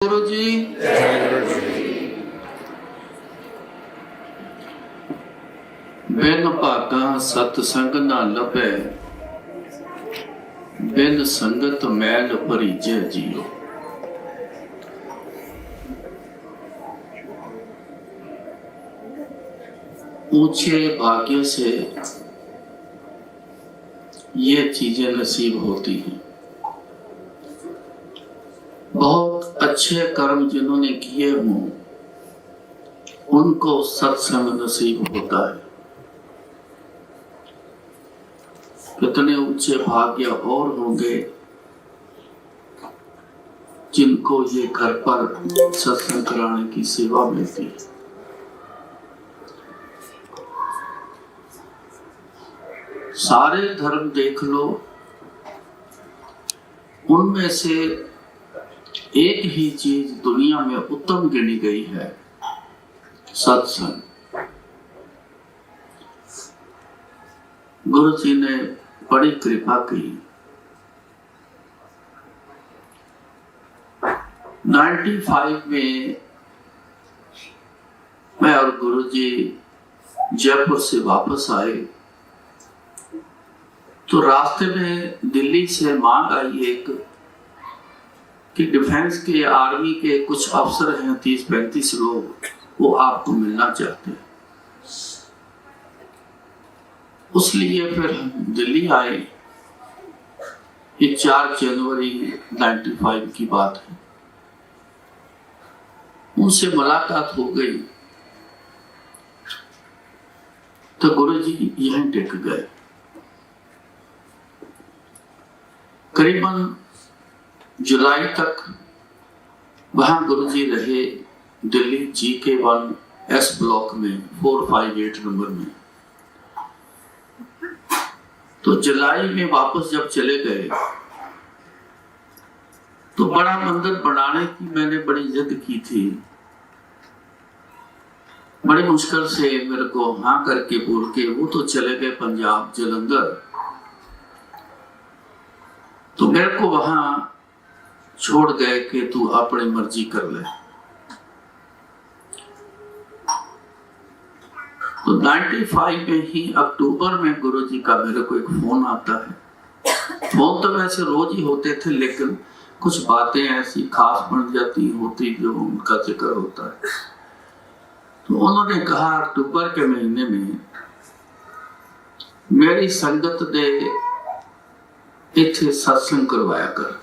गुरु जी बिन भागा सतसंग ना लभै, बिन संगत मैल भरीजे जियो। ऊंचे भाग्य से ये चीजें नसीब होती हैं। बहुत अच्छे कर्म जिन्होंने किए हों उनको सत्संग नसीब होता है। कितने ऊंचे भाग्य और होंगे जिनको ये घर पर सत्संग कराने की सेवा मिलती है। सारे धर्म देख लो, उनमें से एक ही चीज दुनिया में उत्तम गिनी गई है, सत्संग। गुरु जी ने बड़ी कृपा की। 95 में मैं और गुरु जी जयपुर से वापस आए तो रास्ते में दिल्ली से मांग आई एक कि डिफेंस के आर्मी के कुछ अफसर हैं 30-35 लोग, वो आपको मिलना चाहते हैं। उसलिए फिर हम दिल्ली आए। ये 4 जनवरी 95 की बात है। उनसे मुलाकात हो गई तो गुरु जी यहीं टिक गए। करीबन जुलाई तक वहां गुरुजी रहे, दिल्ली GK1 S ब्लॉक में 458 नंबर में। तो जुलाई में वापस जब चले गए तो बड़ा मंदिर बनाने की मैंने बड़ी जिद की थी। बड़ी मुश्किल से मेरे को हाँ करके बोल के वो तो चले गए पंजाब जलंधर। तो मेरे को वहां छोड़ गए कि तू अपनी मर्जी कर ले। तो 95 में ही अक्टूबर में गुरुजी का मेरे को एक फोन आता है। फोन तो वैसे रोज ही होते थे, लेकिन कुछ बातें ऐसी खास बन जाती होती जो उनका जिक्र होता है। तो उन्होंने कहा अक्टूबर के महीने में मेरी संगत दे इथे सत्संग करवाया कर,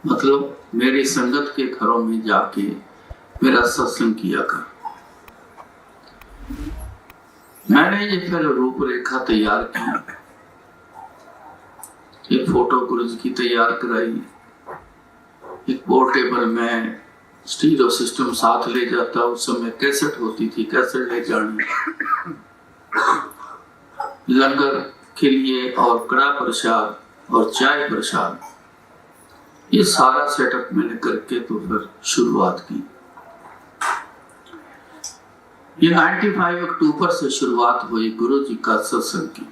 मतलब मेरी संगत के घरों में जाके मेरा सत्संग किया कर। मैंने ये फिर रूपरेखा तैयार की, एक फोटो गुरुजी की तैयार कराई, एक पोर्टेबल में स्टीरियो सिस्टम साथ ले जाता। उस समय कैसेट होती थी, कैसेट ले जानी, लंगर के लिए और कड़ा प्रसाद और चाय प्रसाद, ये सारा सेटअप मैंने करके तो फिर शुरुआत की। ये 95 अक्टूबर से शुरुआत हुई गुरुजी का सत्संग की।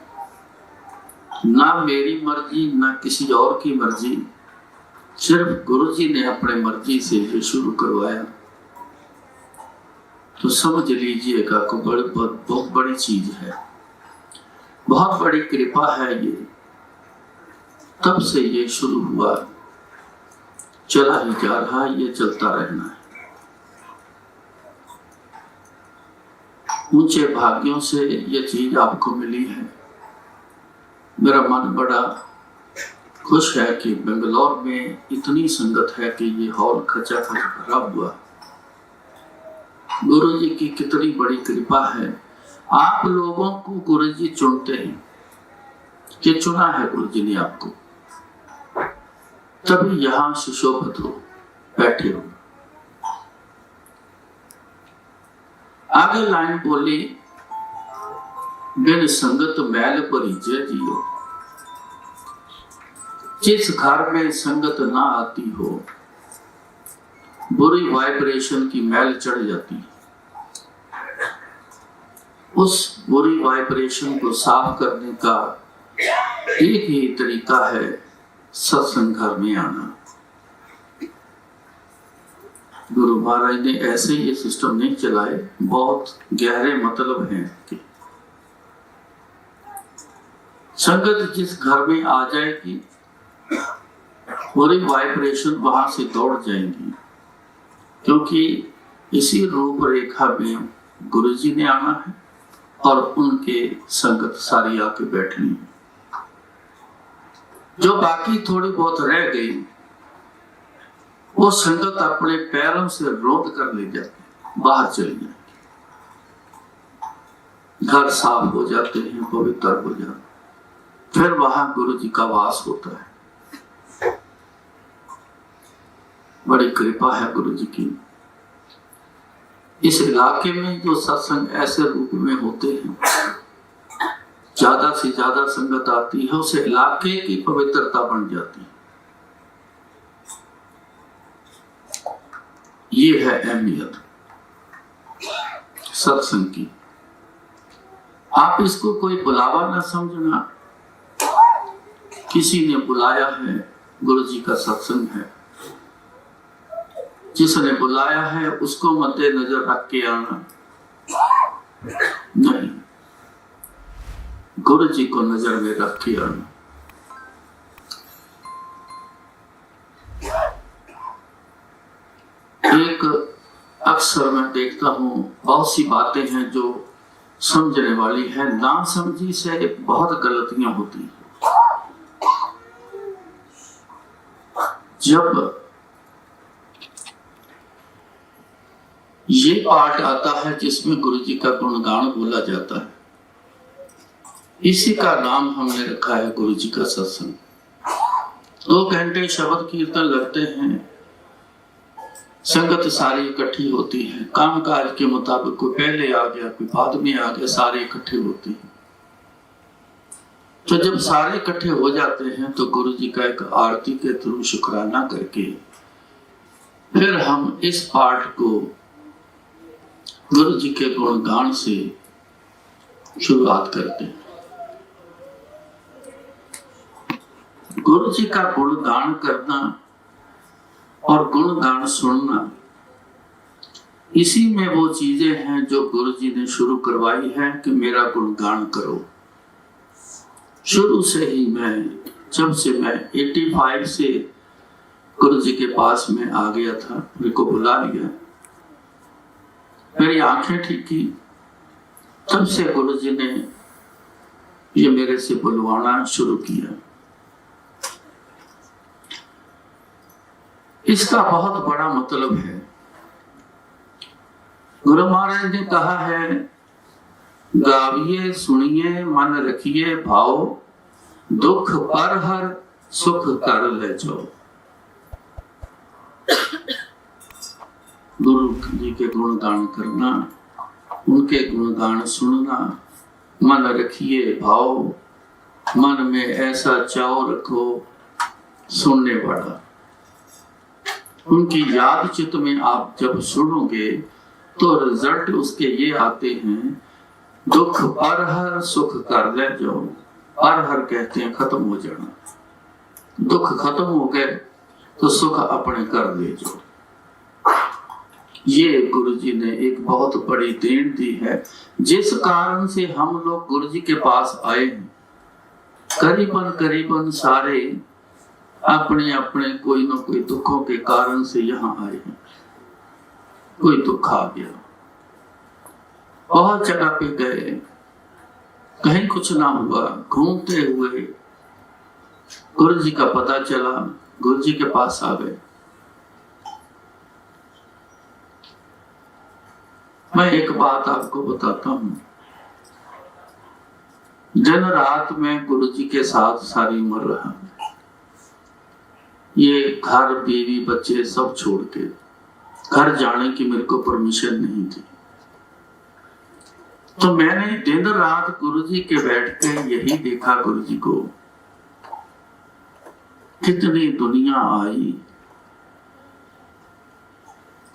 ना मेरी मर्जी ना किसी और की मर्जी, सिर्फ गुरुजी ने अपने मर्जी से ये शुरू करवाया। तो समझ लीजिएगा को बहुत बड़ी चीज है, बहुत बड़ी कृपा है ये। तब से ये शुरू हुआ, चला ही जा रहा, ये चलता रहना है। ऊंचे भाग्यों से ये चीज आपको मिली है। मेरा मन बड़ा खुश है कि बेंगलोर में इतनी संगत है कि ये हॉल खचाखच भरा हुआ। गुरु जी की कितनी बड़ी कृपा है। आप लोगों को गुरु जी चुनते हैं, कि चुना है गुरु जी ने आपको, तभी यहां सुशोभित हो बैठे हो। आगे लाइन बोली, बिन संगत मैल भरीजे जियो। जिस घर में संगत ना आती हो, बुरी वाइब्रेशन की मैल चढ़ जाती है। उस बुरी वाइब्रेशन को साफ करने का एक ही तरीका है, सत्संग घर में आना। गुरु महाराज ने ऐसे ये सिस्टम नहीं चलाए, बहुत गहरे मतलब हैं कि संगत जिस घर में आ जाएगी पूरी वाइब्रेशन वहां से दौड़ जाएंगी, क्योंकि इसी रूपरेखा में गुरु जी ने आना है और उनके संगत सारी आके बैठनी है। जो बाकी थोड़ी बहुत रह गई वो संगत अपने पैरों से रोक कर ले जाते, बाहर चली जाती, घर साफ हो जाते हैं, पवित्र हो जाते, फिर वहां गुरु जी का वास होता है। बड़ी कृपा है गुरु जी की। इस इलाके में जो सत्संग ऐसे रूप में होते हैं, ज्यादा से ज्यादा संगत आती है, उस इलाके की पवित्रता बन जाती है। ये है अहमियत सत्संग की। आप इसको कोई बुलावा ना समझना, किसी ने बुलाया है, गुरु जी का सत्संग है, जिसने बुलाया है उसको मद्देनजर रख के आना नहीं, गुरु जी को नजर में रख के आना। एक अक्सर मैं देखता हूं बहुत सी बातें हैं जो समझने वाली है, ना समझी से बहुत गलतियां होती हैं। जब ये पाठ आता है जिसमें गुरु जी का गुणगान बोला जाता है, इसी का नाम हमने रखा है गुरु जी का सत्संग। 2 घंटे शब्द कीर्तन लगते हैं, संगत सारी इकट्ठी होती है, काम काज के मुताबिक कोई पहले आ गया, कोई बाद में आ गया, सारे इकट्ठे होते हैं। तो जब सारे इकट्ठे हो जाते हैं तो गुरु जी का एक आरती के थ्रू शुक्राना करके फिर हम इस पाठ को गुरु जी के गुणगान से शुरुआत करते हैं। गुरु जी का गुणगान करना और गुणगान सुनना, इसी में वो चीजें हैं जो गुरु जी ने शुरू करवाई है कि मेरा गुणगान करो। शुरू से ही जब से मैं 85 से गुरु जी के पास में आ गया था, मेरे को बुला लिया, मेरी आंखें ठीक की, तब से गुरु जी ने ये मेरे से बुलवाना शुरू किया। इसका बहुत बड़ा मतलब है। गुरु महाराज ने कहा है, गाविए सुनिए मन रखिए भाव, दुख पर हर सुख कर ले जाओ। गुरु जी के गुणगान करना, उनके गुणगान सुनना, मन रखिए भाव, मन में ऐसा चाव रखो सुनने वाला। उनकी याद चित्त में आप जब सुनोगे तो रिजल्ट उसके ये आते हैं, दुख पर हर सुख कर ले जाओ। पर हर कहते हैं खत्म हो जाना, दुख खत्म हो गए तो सुख अपने कर ले जाओ। ये गुरु जी ने एक बहुत बड़ी देन दी है, जिस कारण से हम लोग गुरु जी के पास आए हैं। करीबन सारे अपने अपने कोई ना कोई दुखों के कारण से यहाँ आए हैं। कोई दुख आ गया, बहुत जगह पे गए, कहीं कुछ ना हुआ, घूमते हुए गुरु जी का पता चला, गुरु जी के पास आ गए। मैं एक बात आपको बताता हूं, दिन रात में गुरु जी के साथ सारी उम्र रहा। ये घर बीवी बच्चे सब छोड़ के, घर जाने की मेरे को परमिशन नहीं थी, तो मैंने दिन रात गुरु जी के बैठ के यही देखा, गुरु जी को कितनी दुनिया आई,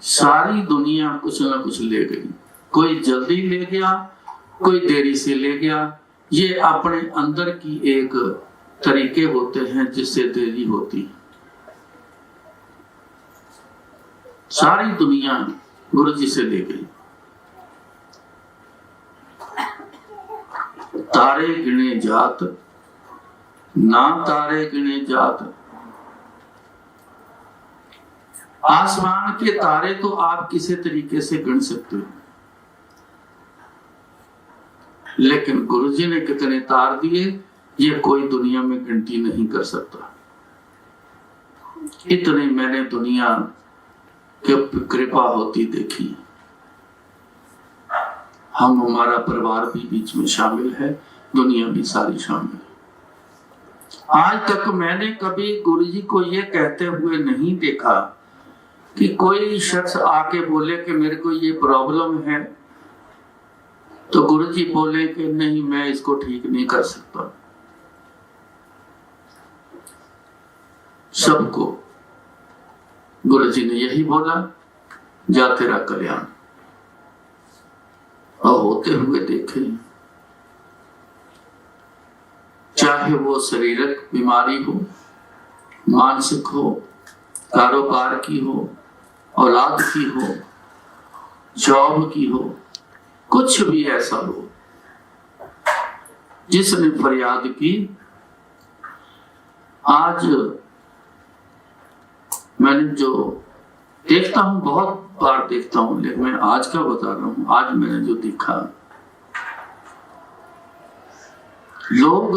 सारी दुनिया कुछ ना कुछ ले गई। कोई जल्दी ले गया, कोई देरी से ले गया। ये अपने अंदर की एक तरीके होते हैं जिससे देरी होती है। सारी दुनिया गुरु जी से ले गई। तारे गिने जात ना तारे गिने जात। आसमान के तारे तो आप किसी तरीके से गिन सकते हो, लेकिन गुरुजी ने कितने तार दिए ये कोई दुनिया में गिनती नहीं कर सकता। इतनी मैंने दुनिया की कृपा होती देखी। हम, हमारा परिवार भी बीच में शामिल है, दुनिया भी सारी शामिल है। आज तक मैंने कभी गुरुजी को ये कहते हुए नहीं देखा कि कोई शख्स आके बोले कि मेरे को ये प्रॉब्लम है, तो गुरुजी बोले कि नहीं मैं इसको ठीक नहीं कर सकता। सबको गुरुजी ने यही बोला, जा तेरा कल्याण, और होते हुए देखे। चाहे वो शारीरिक बीमारी हो, मानसिक हो, कारोबार की हो, औलाद की हो, जॉब की हो, कुछ भी ऐसा हो, जिसने फरियाद की। आज मैंने जो देखता हूं, बहुत बार देखता हूं, लेकिन मैं आज का बता रहा हूं। आज मैंने जो देखा, लोग,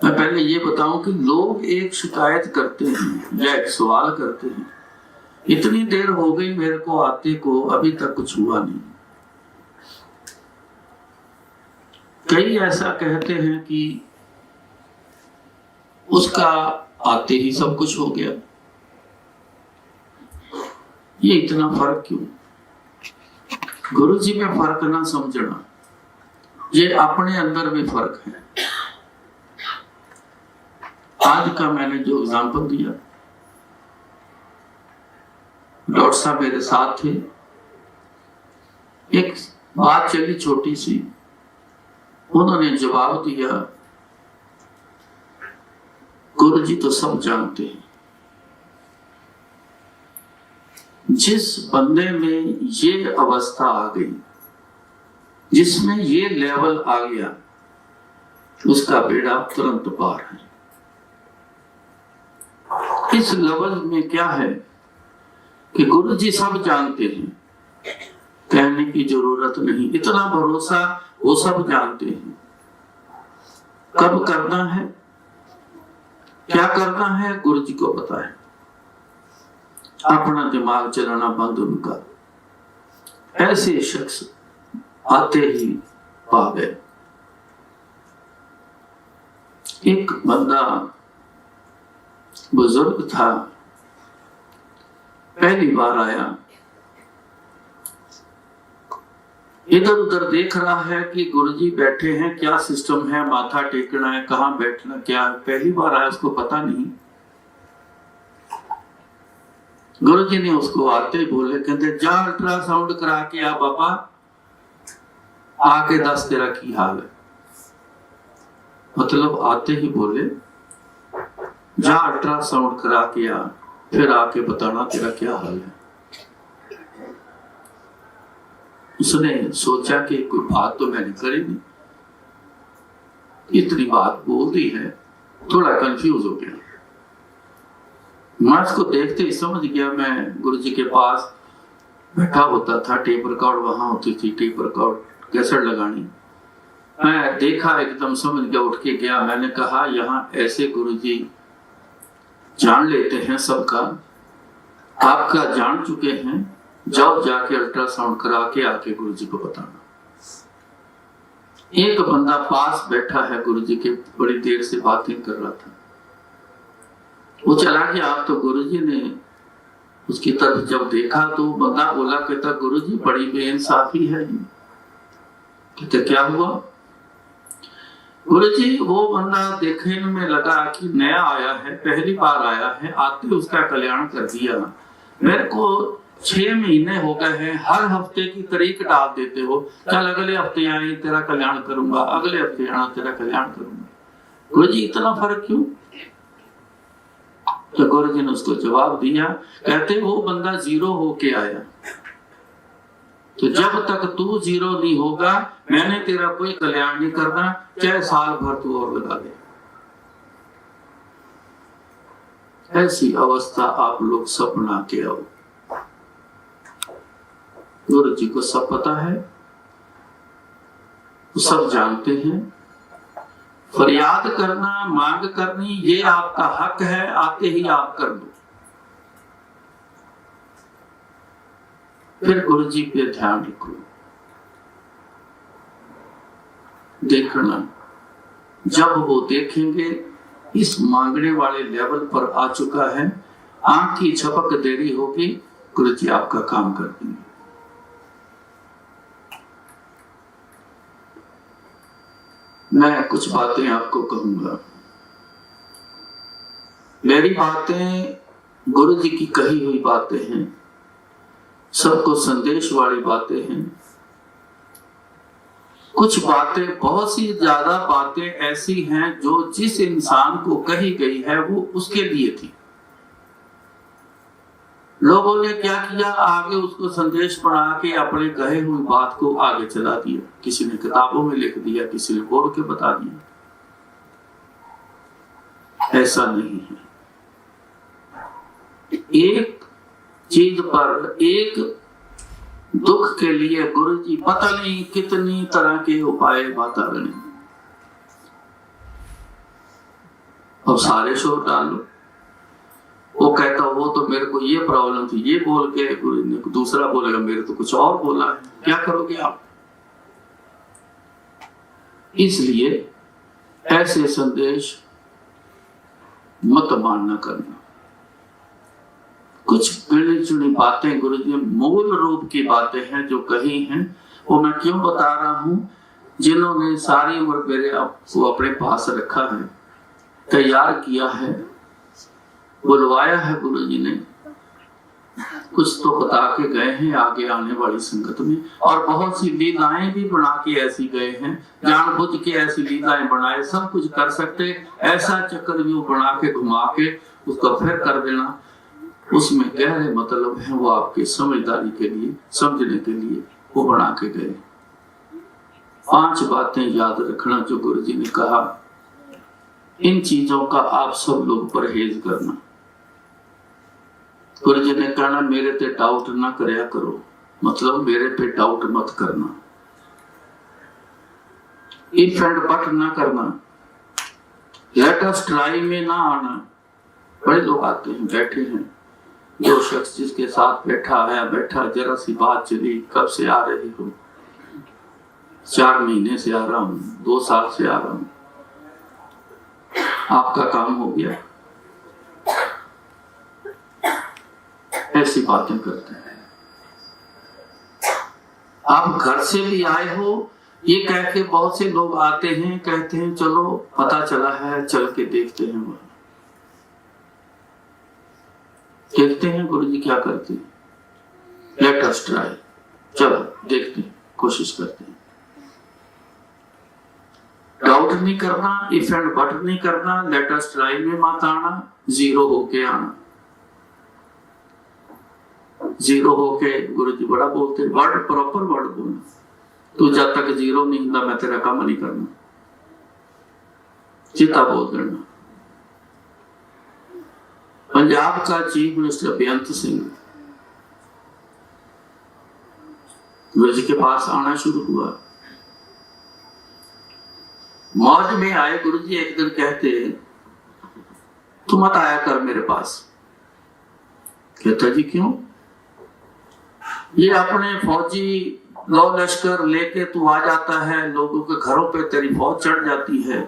मैं पहले ये बताऊं कि लोग एक शिकायत करते हैं या एक सवाल करते हैं, इतनी देर हो गई मेरे को आते को, अभी तक कुछ हुआ नहीं। कई ऐसा कहते हैं कि उसका आते ही सब कुछ हो गया। ये इतना फर्क क्यों? गुरुजी में फर्क ना समझना, ये अपने अंदर भी फर्क है। आज का मैंने जो एग्जाम्पल दिया, डॉक्टर साहब मेरे साथ थे, एक बात चली छोटी सी, उन्होंने जवाब दिया, गुरुजी तो सब जानते हैं। जिस बंदे में ये अवस्था आ गई, जिसमें ये लेवल आ गया, उसका बेड़ा तुरंत पार है। इस लेवल में क्या है कि गुरुजी सब जानते हैं, कहने की जरूरत नहीं, इतना भरोसा, वो सब जानते हैं। कब करना है, क्या करना है, गुरुजी को पता है। अपना दिमाग चलाना बंद उनका। ऐसे शख्स आते ही पा गए। एक बंदा बुजुर्ग था, पहली बार आया, इधर उधर देख रहा है कि गुरुजी बैठे हैं, क्या सिस्टम है, माथा टेकना है, कहाँ बैठना, क्या, पहली बार आया, उसको पता नहीं। गुरुजी ने उसको आते ही बोले, कहते जा अल्ट्रासाउंड करा के आ बाबा, आके दस तेरा की हाल है। मतलब आते ही बोले जा अल्ट्रासाउंड करा के आ, फिर आके बताना तेरा क्या हाल है। उसने सोचा कि कोई बात तो मैंने करी नहीं, इतनी बात बोल दी है, थोड़ा कंफ्यूज हो गया। मैं उसको देखते ही समझ गया, मैं गुरुजी के पास बैठा होता था, टेप रिकॉर्ड वहां होती थी, टेप रिकॉर्ड कैसेट लगानी। मैं देखा, एकदम समझ गया, उठ के गया। मैंने कहा यहाँ ऐसे गुरुजी जान लेते हैं सबका, आपका जान चुके हैं, जाओ जाके अल्ट्रासाउंड करा के आके गुरुजी को बताना। एक बंदा पास बैठा है गुरुजी के, बड़ी देर से बातें कर रहा था, वो चला गया। आप तो गुरुजी ने उसकी तरफ जब देखा तो बंदा बोला, कहता गुरुजी बड़ी बेइंसाफी है। कहते क्या हुआ? गुरुजी वो बंदा देखने में लगा कि नया आया है, पहली बार आया है, आते उसका कल्याण कर दिया। मेरे को 6 महीने हो गए हैं, हर हफ्ते की तारीख डाल देते हो, कल अगले हफ्ते आए तेरा कल्याण करूंगा, अगले हफ्ते आना तेरा कल्याण करूंगा। गुरुजी इतना फर्क क्यों? तो गुरु जी ने उसको जवाब दिया, कहते वो बंदा जीरो होके आया, तो जब तक तू जीरो नहीं होगा मैंने तेरा कोई कल्याण नहीं करना, चाहे साल भर तू और लगा दे। ऐसी अवस्था आप लोग सब बना के आओ। गुरु जी को सब पता है, सब जानते हैं। फरियाद करना, मांग करनी, ये आपका हक है, आते ही आप कर दो। फिर गुरु जी पे ध्यान रखो, देखना जब वो देखेंगे इस मांगने वाले लेवल पर आ चुका है, आंख की झपक देरी होगी, गुरु जी आपका काम कर देंगे। मैं कुछ बातें आपको कहूंगा। मेरी बातें गुरु जी की कही हुई बातें हैं, सबको संदेश वाली बातें हैं। कुछ बातें, बहुत सी ज्यादा बातें ऐसी हैं जो जिस इंसान को कही गई है वो उसके लिए थी। लोगों ने क्या किया, आगे उसको संदेश बना के अपने कहे हुई बात को आगे चला दिया। किसी ने किताबों में लिख दिया, किसी ने बोल के बता दिया। ऐसा नहीं है। एक चीज पर, एक दुख के लिए गुरु जी पता नहीं कितनी तरह के उपाय बता रहे हैं। अब सारे शोर डालो। वो कहता वो तो मेरे को ये प्रॉब्लम थी, ये बोल के गुरु ने, दूसरा बोलेगा मेरे तो कुछ और बोला है, क्या करोगे आप? इसलिए ऐसे संदेश मत मानना करना। कुछ गिनी चुनी बातें गुरु जी मूल रूप की बातें हैं जो कही हैं, वो मैं क्यों बता रहा हूं, जिन्होंने सारी उम्र मेरे आपको अपने पास रखा है, तैयार किया है, बुलवाया है गुरु जी ने, कुछ तो बता के गए हैं आगे आने वाली संगत में, और बहुत सी लीलाएं भी बना के ऐसी गए हैं, जानबूझ के ऐसी लीलाएं बनाए, सब कुछ कर सकते, ऐसा चक्रव्यूह बना के घुमा के उसको फिर कर देना, उसमें गहरे मतलब है, वो आपके समझदारी के लिए, समझने के लिए वो बना के गए। 5 बातें याद रखना जो गुरु जी ने कहा, इन चीजों का आप सब लोग परहेज करना। गुरु जी ने कहना मेरे पे डाउट ना करया करो, मतलब मेरे पे डाउट मत करना, इफ एंड बट ना करना, लेट अस ट्राई में ना आना। बड़े लोग आते हैं, बैठे हैं, जो शख्स जिसके साथ बैठा है, बैठा जरा सी बात चली, कब से आ रहे हो? 4 महीने से आ रहा हूं, 2 साल से आ रहा हूं, आपका काम हो गया? ऐसी बातें करते हैं। आप घर से भी आए हो, ये कह के बहुत से लोग आते हैं, कहते हैं चलो पता चला है, चल के देखते हैं, वहां देखते हैं गुरु जी क्या करते हैं, लेट अस ट्राई, चलो देखते हैं, कोशिश करते हैं। डाउट नहीं करना, इफ एंड बट नहीं करना, लेट अस ट्राई में मत आना, जीरो होके आना। जीरो होके गुरु जी बड़ा बोलते, वर्ड प्रॉपर वर्ड बोलना, तू जब तक जीरो नहीं होता मैं तेरा काम नहीं करना, सीधा बोल देना। पंजाब का चीफ मिनिस्टर बेअंत सिंह गुरु जी के पास आना शुरू हुआ, मौज में आए। गुरु जी एक दिन कहते तू मत आया कर मेरे पास। कहता जी क्यों? ये अपने फौजी लौ लश्कर लेके तू आ जाता है, लोगों के घरों पे तेरी फौज चढ़ जाती है,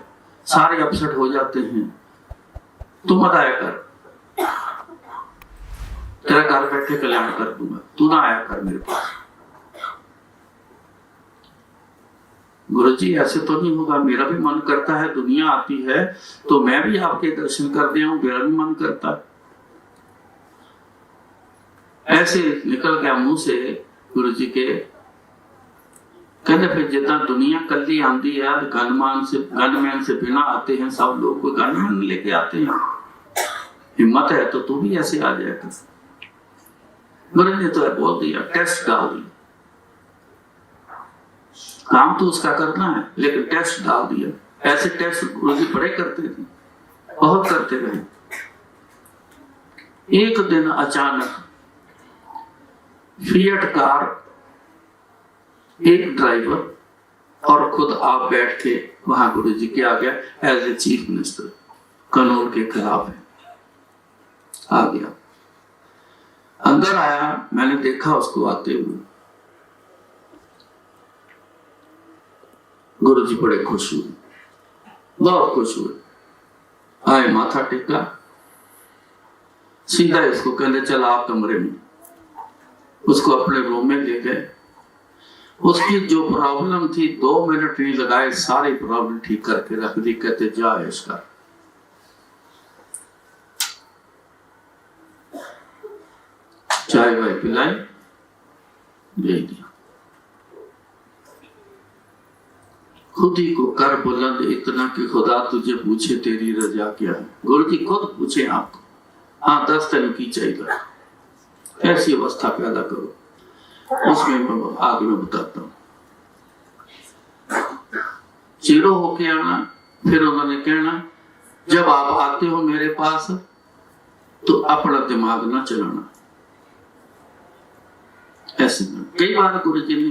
सारे अपसेट हो जाते हैं, तू मत आया कर, तेरा घर बैठे कल्याण कर दूंगा, तू ना आया कर मेरे पास। गुरुजी ऐसे तो नहीं होगा, मेरा भी मन करता है, दुनिया आती है तो मैं भी आपके दर्शन कर दे, मेरा भी मन करता है। ऐसे निकल गया मुंह से गुरुजी के। कहते फिर जितना दुनिया कल्ली आंदी है, गनमैन से बिना आते हैं सब लोग, कोई गनमैन लेके आते हैं, हिम्मत है तो तू भी ऐसे आ जाया कर। गुरु जी ने तो बोल दिया, टेस्ट डाल दिया। काम तो उसका करना है लेकिन टेस्ट डाल दिया। ऐसे टेस्ट गुरु जी बड़े करते थे, बहुत करते रहे। एक दिन अचानक फिएट कार, एक ड्राइवर और खुद आप बैठ के वहां गुरु जी के आ गया एज ए चीफ मिनिस्टर, कानून के खिलाफ है, आ गया। अंदर आया, मैंने देखा उसको आते हुए। गुरु जी बड़े खुश हुए, बहुत खुश हुए। आए, माथा टेका, सीधा इसको कहने चला आप कमरे में। उसको अपने रूम में ले गए। उसकी जो प्रॉब्लम थी 2 मिनट नहीं लगाए, सारी प्रॉब्लम ठीक करके रख दी। कहते जा इसका चाय वाय पिलाई, दे दिया। खुद ही को कर बुलंद इतना कि खुदा तुझे पूछे तेरी रजा क्या है। गुरु जी खुद पूछे आपको, हाँ 10 दिन की चाहिए, ऐसी अवस्था पैदा करो। उसमें मैं आगे में बताता हूँ। जीरो होके आना, फिर उन्होंने कहना जब आप आते हो मेरे पास तो अपना दिमाग ना चलाना। ऐसे कई बार गुरु जी ने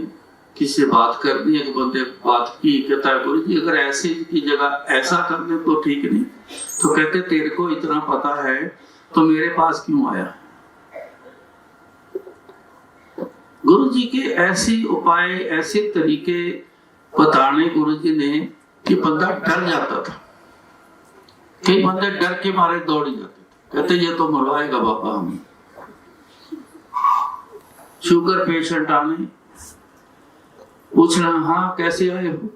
किसी बात कर दी, एक बंदे बात की, कहता है गुरु जी अगर ऐसे की जगह ऐसा कर दे तो ठीक नहीं। तो कहते तेरे को इतना पता है तो मेरे पास क्यों आया। गुरु जी के ऐसे उपाय, ऐसे तरीके बताने गुरु जी ने कि बंदा डर जाता था। कई बंदे डर के मारे दौड़ जाते थे, कहते ये तो मरवाएगा बाबा हमें। शुगर पेशेंट आने, पूछना हाँ कैसे आए हो।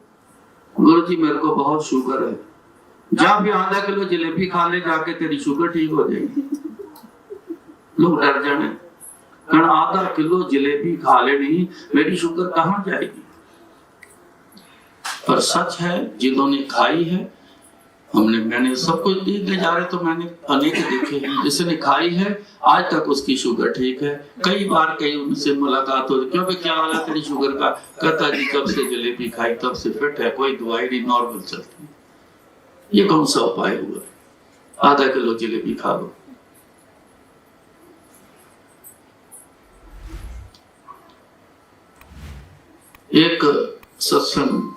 गुरु जी मेरे को बहुत शुगर है। जा भी आधा किलो जलेबी खा ले जाके, तेरी शुगर ठीक हो जाएगी। लोग डर जाने, कारण आधा किलो जलेबी खा ले नहीं, मेरी शुगर कहाँ जाएगी। पर सच है, जिन्होंने खाई है, मैंने सब कुछ ले जा रहे तो मैंने अनेक देखे हैं, जिसने खाई है आज तक उसकी शुगर ठीक है। कई बार कई उनसे मुलाकात होती, क्यों भाई क्या हाल है तेरी शुगर का। कहता जी कब से जलेबी खाई तब से फिट है, कोई दवाई नहीं, नॉर्मल चलती। ये कौन सा उपाय हुआ, आधा किलो जलेबी खा लो। एक सत्संग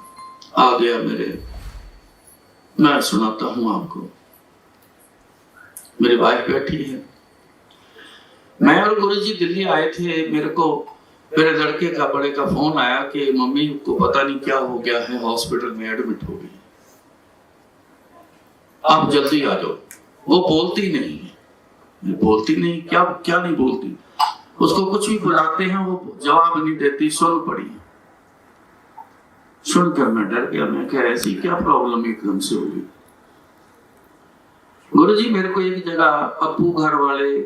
आ गया मेरे, मैं सुनाता हूं आपको। मेरी वाइफ बैठी है, मैं और गुरुजी दिल्ली आए थे। मेरे को मेरे लड़के का, बड़े का फोन आया कि मम्मी को पता नहीं क्या हो गया है, हॉस्पिटल में एडमिट हो गई, आप जल्दी आ जाओ। वो बोलती नहीं है, बोलती नहीं, क्या क्या नहीं बोलती। उसको कुछ भी बुलाते हैं वो जवाब नहीं देती, सुन पड़ी। सुनकर मैं डर गया, मैं क्या ऐसी क्या प्रॉब्लम एकदम से होगी। गुरुजी मेरे को एक जगह, अपू घर वाले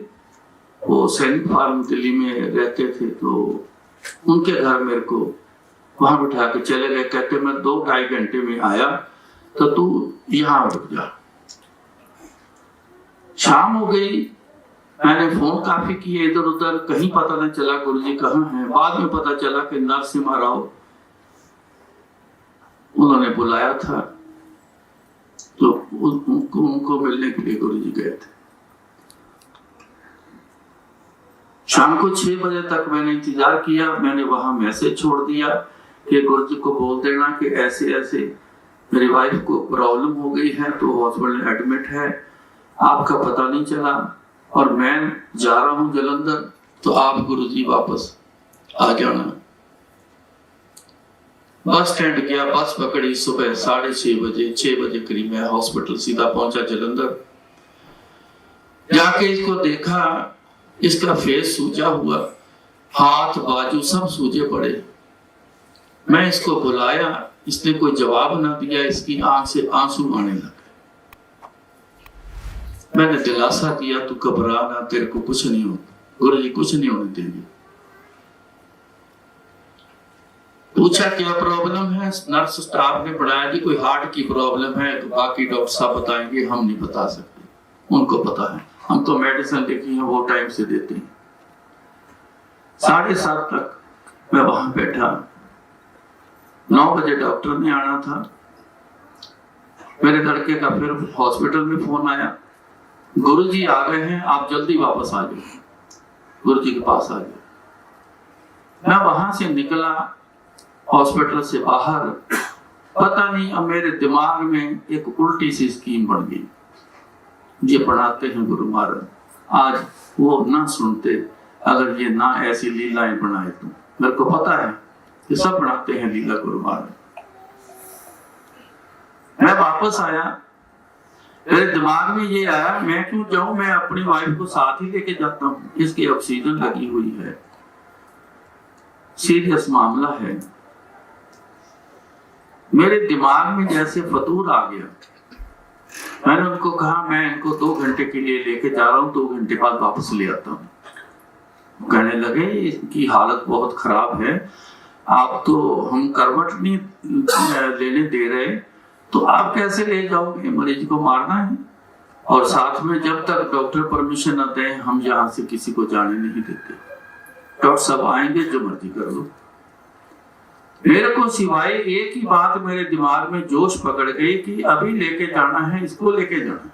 वो सैनिक फार्म दिल्ली में रहते थे, तो उनके घर मेरे को वहां बिठा के चले गए। कहते मैं 2-2.5 घंटे में आया तो तू यहाँ रुक जा। शाम हो गई, मैंने फोन काफी किए इधर उधर, कहीं पता नहीं चला गुरुजी कहाँ हैं। बाद में पता चला कि नरसिम्हा राव उन्होंने बुलाया था, तो उनको मिलने के लिए गुरुजी गए थे। शाम को 6 बजे तक मैंने इंतजार किया। मैंने वहां मैसेज छोड़ दिया कि गुरुजी को बोल देना कि ऐसे ऐसे मेरी वाइफ को प्रॉब्लम हो गई है, तो हॉस्पिटल में एडमिट है, आपका पता नहीं चला और मैं जा रहा हूं जलंधर, तो आप गुरुजी वापस आ जाना। बस स्टैंड गया, बस पकड़ी, सुबह 6:30 बजे, 6 बजे करीब मैं हॉस्पिटल सीधा पहुंचा जलंधर। जाके इसको देखा, इसका फेस सूजा हुआ, हाथ बाजू सब सूजे पड़े। मैं इसको बुलाया, इसने कोई जवाब ना दिया, इसकी आंख से आंसू आने लगे। मैंने दिलासा दिया तू घबरा ना, तेरे को कुछ नहीं होगा, गुरुजी कुछ नहीं होने देंगे। पूछा क्या प्रॉब्लम है, नर्स स्टाफ ने बताया जी कोई हार्ट की प्रॉब्लम है, तो बाकी डॉक्टर साहब बताएंगे, हम नहीं बता सकते, उनको पता है। हम तो मेडिसिन लिखी है वो टाइम से देते हैं। 7:30 तक मैं वहां बैठा। 9 बजे डॉक्टर ने आना था। मेरे लड़के का फिर हॉस्पिटल में फोन आया, गुरुजी आ गए हैं, आप जल्दी वापस आ जाइए, गुरुजी के पास आ जाइए। मैं वहां से निकला हॉस्पिटल से बाहर, पता नहीं अब मेरे दिमाग में एक उल्टी सी स्कीम बन गई। ये पढ़ाते हैं गुरु महाराज, आज वो ना सुनते अगर ये ना ऐसी लीलाएं बनाए तो। मेरे को पता है कि सब बनाते हैं लीला गुरु महाराज। मैं वापस आया, मेरे दिमाग में ये आया मैं क्यों जाऊं, मैं अपनी वाइफ को साथ ही लेके जाता हूं, इसकी ऑक्सीजन लगी हुई है, सीरियस मामला है। मेरे दिमाग में जैसे फतूर आ गया। मैंने उनको कहा मैं इनको 2 घंटे के लिए लेके जा रहा हूं, 2 घंटे बाद वापस ले आता हूं। कहने लगे इनकी हालत बहुत खराब है, आप तो हम करवट नहीं लेने दे रहे, तो आप कैसे ले जाओगे, मरीज को मारना है। और साथ में जब तक डॉक्टर परमिशन न दे हम यहाँ से किसी को जाने नहीं देते। डॉक्टर साहब आएंगे जो मर्जी कर लो। मेरे को सिवाय एक ही बात मेरे दिमाग में जोश पकड़ गई कि अभी लेके जाना है, इसको लेके जाना।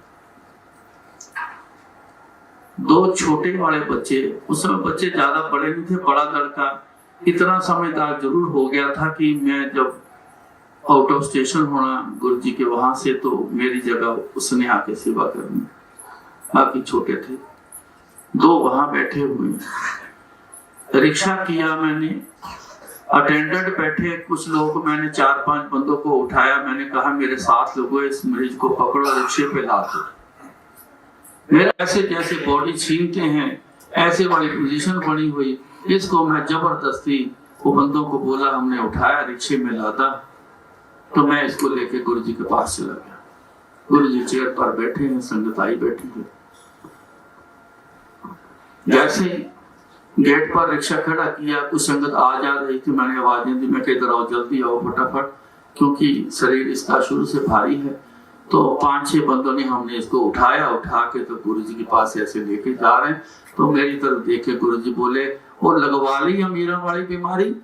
2 छोटे वाले बच्चे, उस समय बच्चे ज्यादा बड़े नहीं थे, बड़ा लड़का इतना समझदार जरूर हो गया था कि मैं जब आउट ऑफ स्टेशन होना गुरुजी के वहां से, तो मेरी जगह उसने आके सेवा करनी। बाकी छोटे थे, 2 वहां बैठे हुए। रिक्शा किया मैंने, अटेंडेंट बैठे, कुछ लोगों को मैंने 4-5 बंदों को उठाया। मैंने कहा मेरे साथ लोगों, इस मरीज को पकड़ो, रिक्शे पे ला दो। मेरे ऐसे जैसे बॉडी छीनते हैं ऐसे वाली पोजीशन बनी हुई। इसको मैं जबरदस्ती वो बंदों को बोला, हमने उठाया, रिक्शे में लादा, तो मैं इसको लेके गुरुजी के पास चला गया। गुरुजी चेयर पर बैठे हैं, संगत आई बैठी है। जैसे ही गेट पर रिक्शा खड़ा किया, कुछ संगत आ जा रही थी, मैंने आवाजें दी, मैं कह इधर आओ, जल्दी आओ फटाफट, क्योंकि शरीर इसका शुरू से भारी है। तो 5-6 बंदों ने हमने इसको उठाया, उठा के तो गुरुजी के पास ऐसे लेके जा रहे हैं। तो मेरी तरफ देखे गुरुजी बोले, वो लगवा ली अमीरों वाली बीमारी।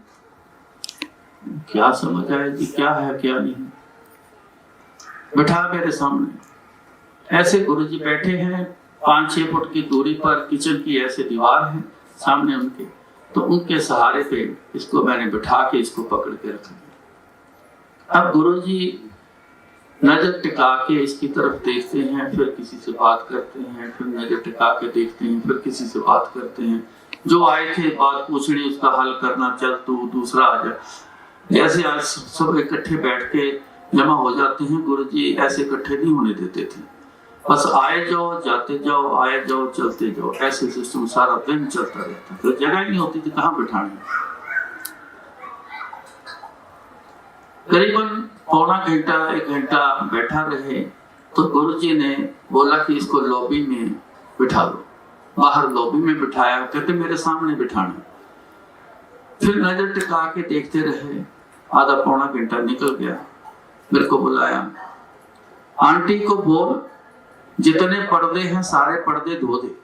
क्या समझ आया जी, क्या है क्या नहीं। बैठा मेरे सामने, ऐसे गुरुजी बैठे हैं, 5-6 फुट की दूरी पर किचन की ऐसे दीवार है सामने उनके, तो उनके सहारे पे इसको मैंने बिठा के इसको पकड़ के रखा। अब गुरुजी नजर टिका के इसकी तरफ देखते हैं, फिर किसी से बात करते हैं, फिर नजर टिका के देखते हैं, फिर किसी से बात करते हैं। जो आए थे बात पूछनी, उसका हल करना, चल तू दूसरा आ जा। जैसे आज सब इकट्ठे बैठ के जमा हो जाते हैं, गुरुजी ऐसे इकट्ठे नहीं होने देते थे। बस आए जाओ जाते जाओ, आए जाओ चलते जाओ, ऐसे सिस्टम सारा दिन चलता रहता। तो जगह नहीं होती थी कहाँ बिठाने। करीबन पौना घंटा 1 घंटा बैठा रहे, तो गुरुजी ने बोला कि इसको लॉबी में बिठा लो। बाहर लॉबी में बिठाया, कहते मेरे सामने बिठाना। फिर नजर टिका के देखते रहे, आधा पौना घंटा निकल गया। मेरे को बुलाया, आंटी को बोल जितने पर्दे हैं सारे पर्दे धो दे।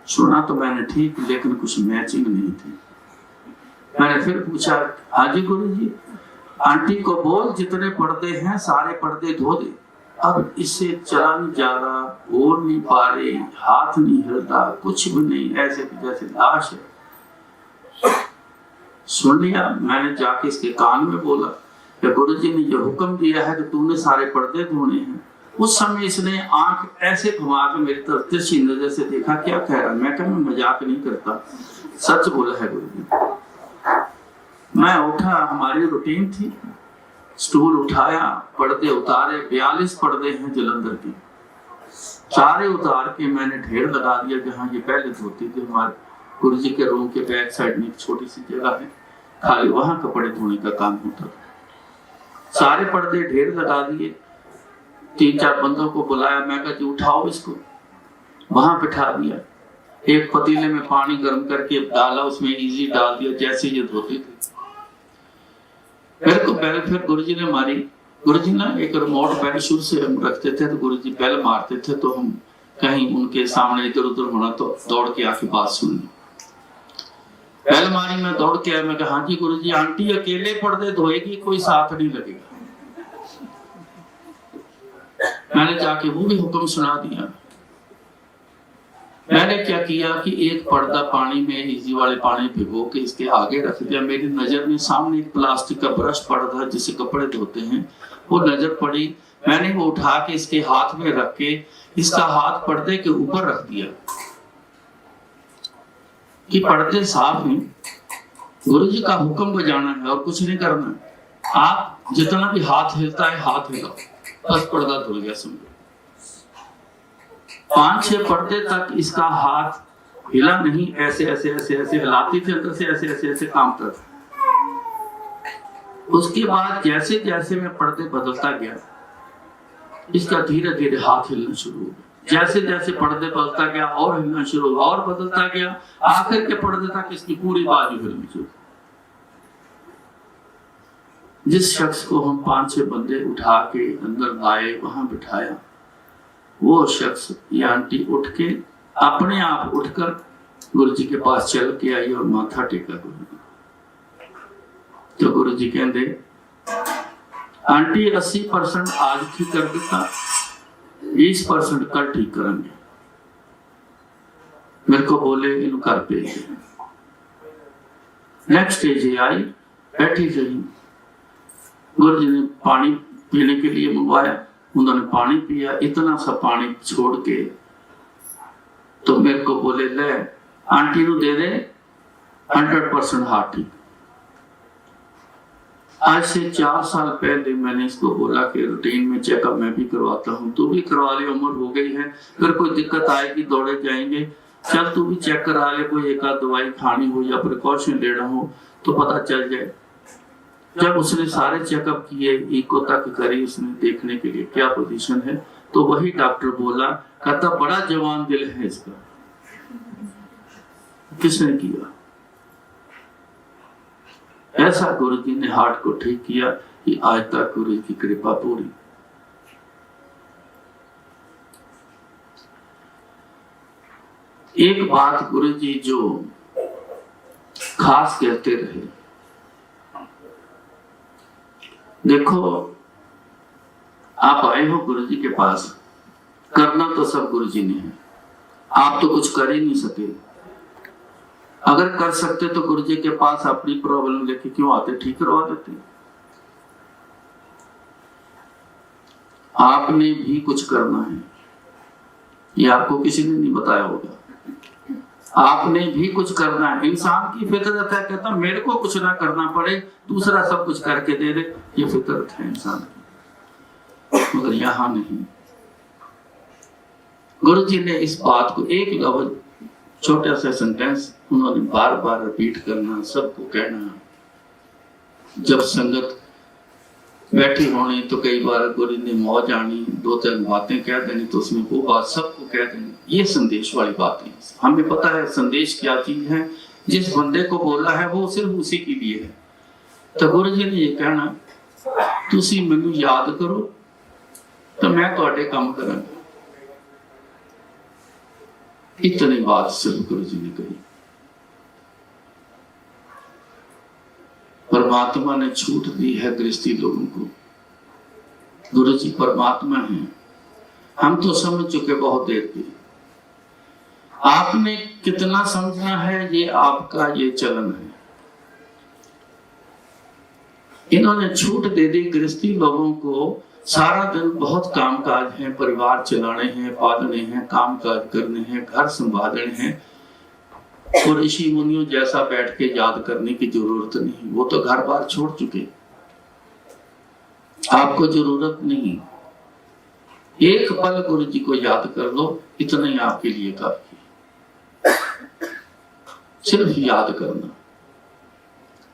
सुना तो मैंने ठीक, लेकिन कुछ मैचिंग नहीं थी। मैंने फिर पूछा, हाँ जी गुरुजी, आंटी को बोल जितने पर्दे हैं सारे पर्दे धो दे। अब इससे चला नहीं जा रहा, बोल नहीं पा रहे, हाथ नहीं हिलता, कुछ भी नहीं, ऐसे जैसे लाश है। सुन लिया, मैंने जाके इसके कान में बोला कि गुरुजी ने ये हुक्म दिया है कि तूने सारे पर्दे धोने हैं। उस समय इसने आंख ऐसे घुमा के मेरी तरफ तिरछी नजर से देखा, क्या कह रहा है। मैं कहा मैं मजाक नहीं करता, सच बोला है गुरुजी। मैं उठा, हमारी रूटीन थी, स्टूल उठाया, पर्दे उतारे। 42 पर्दे हैं जलंधर के, सारे उतार के मैंने ढेर लगा दिया जहाँ ये पहले धोती थी। हमारे गुरुजी के रूम के बैक साइड में एक छोटी सी जगह है, खाली वहां कपड़े धोने का काम होता था। सारे पर्दे ढेर लगा दिए। 3-4 बंदों को बुलाया, मैं कहा जी उठाओ इसको। वहां बिठा दिया, एक पतीले में पानी गर्म करके डाला, उसमें इजी डाल दिया जैसे ये धोते थे। मेरे को बेल फिर गुरुजी ने मारी। गुरुजी ना एक रिमोट बेल शुरू से हम रखते थे, तो गुरुजी बेल मारते थे, तो हम कहीं उनके सामने इधर उधर होना तो दौड़ के आके बात सुन ली। पहले मारी मैं दौड़ के आया, मैं कहा हाँ जी गुरुजी, आंटी अकेले पर्दे धोएगी, कोई साथ नहीं लगेगा। मैंने जाके वो भी हुक्म सुना दिया। मैंने क्या किया कि एक पर्दा पानी में, इजी वाले पानी भिगो के इसके आगे रख दिया। मेरी नजर में सामने एक प्लास्टिक का ब्रश पड़ा था जिससे कपड़े धोते हैं, वो नजर पड़ी। मैंने वो उठा के इसके हाथ में रख के इसका हाथ पर्दे के ऊपर रख दिया कि पर्दे साफ हैं, गुरुजी का हुक्म बजाना है और कुछ नहीं करना है। आप जितना भी हाथ हिलता है हाथ हिलाओ, बस पर्दा धुल गया। समझो 5-6 पर्दे तक इसका हाथ हिला नहीं, ऐसे ऐसे ऐसे ऐसे हिलाती थी अंदर से, ऐसे ऐसे ऐसे काम करता। उसके बाद जैसे जैसे मैं पर्दे बदलता गया, इसका धीरे धीरे हाथ हिलना शुरू हो गया। जैसे जैसे पर्दे बदलता गया और हिलना शुरू हुआ और बदलता गया, आखिर के पर्दे तक इसकी पूरी बाजू हिलनी शुरू। जिस शख्स को हम 5-6 बंदे उठा के अंदर लाए, वहां बिठाया, वो शख्स या आंटी उठ के अपने आप उठकर गुरुजी के पास चल के आई और माथा टेका गुरुजी। तो गुरुजी कहते आंटी 80% आज ठीक कर देता, 20% कल ठीक करेंगे। मेरे को बोले इन घर पे। नेक्स्ट डे जी आई, बैठी रही। गुरुजी ने पानी पीने के लिए मंगवाया, उन्होंने पानी पिया। इतना सा पानी छोड़ के तो मेरे को बोले ले आंटी नू दे दे 100% हार्ट ठीक। आज से 4 साल पहले मैंने इसको बोला कि रूटीन में चेकअप मैं भी करवाता हूँ, तू भी करवा ले, उम्र हो गई है, फिर कोई दिक्कत आएगी दौड़े जाएंगे, चल तू भी चेक करा ले, कोई एक आध दवाई खानी हो या प्रिकॉशन लेना हो तो पता चल जाए। जब उसने सारे चेकअप किए, इको तक करी उसने देखने के लिए क्या पोजीशन है, तो वही डॉक्टर बोला, कहता बड़ा जवान दिल है इसका। किसने किया? ऐसा गुरुजी ने हार्ट को ठीक किया कि आज तक गुरु की कृपा पूरी। एक बात गुरुजी जो खास कहते रहे, देखो आप आए हो गुरुजी के पास, करना तो सब गुरुजी ने है, आप तो कुछ कर ही नहीं सके। अगर कर सकते तो गुरुजी के पास अपनी प्रॉब्लम लेके क्यों आते, ठीक करवा देते। आपने भी कुछ करना है, ये आपको किसी ने नहीं बताया होगा। आपने भी कुछ करना है। इंसान की फितरत है, कहता मेरे को कुछ ना करना पड़े, दूसरा सब कुछ करके दे दे, ये फितरत है इंसान की। मगर यहां नहीं। गुरुजी ने इस बात को एक लफ्ज, छोटा सा सेंटेंस उन्होंने बार बार रिपीट करना, सबको कहना। जब संगत बैठी होनी तो कई बार गुरु ने मौज आनी, 2-3 बातें कह देनी, तो उसमें वो बात सबको कह देनी। ये संदेश वाली बात है। हमें पता है संदेश क्या चीज है, जिस बंदे को बोला है वो सिर्फ उसी के लिए है। तो गुरु जी ने ये कहना, तुसी मैनू याद करो तो मैं तुहाडे काम करांगा। इतनी बात सिर्फ गुरु जी ने कही। परमात्मा ने छूट दी है गृहस्थी लोगों को। गुरु जी परमात्मा हैं, हम तो समझ चुके बहुत देर के। आपने कितना समझना है ये आपका ये चलन है। इन्होंने छूट दे दी गृहस्थी लोगों को। सारा दिन बहुत काम काज है, परिवार चलाने हैं, पालने हैं, काम काज करने हैं, घर संभालने हैं, और ऋषि मुनियों जैसा बैठ के याद करने की जरूरत नहीं। वो तो घर बार छोड़ चुके, आपको जरूरत नहीं। एक पल गुरु जी को याद कर लो, इतना ही आपके लिए काफी। सिर्फ याद करना,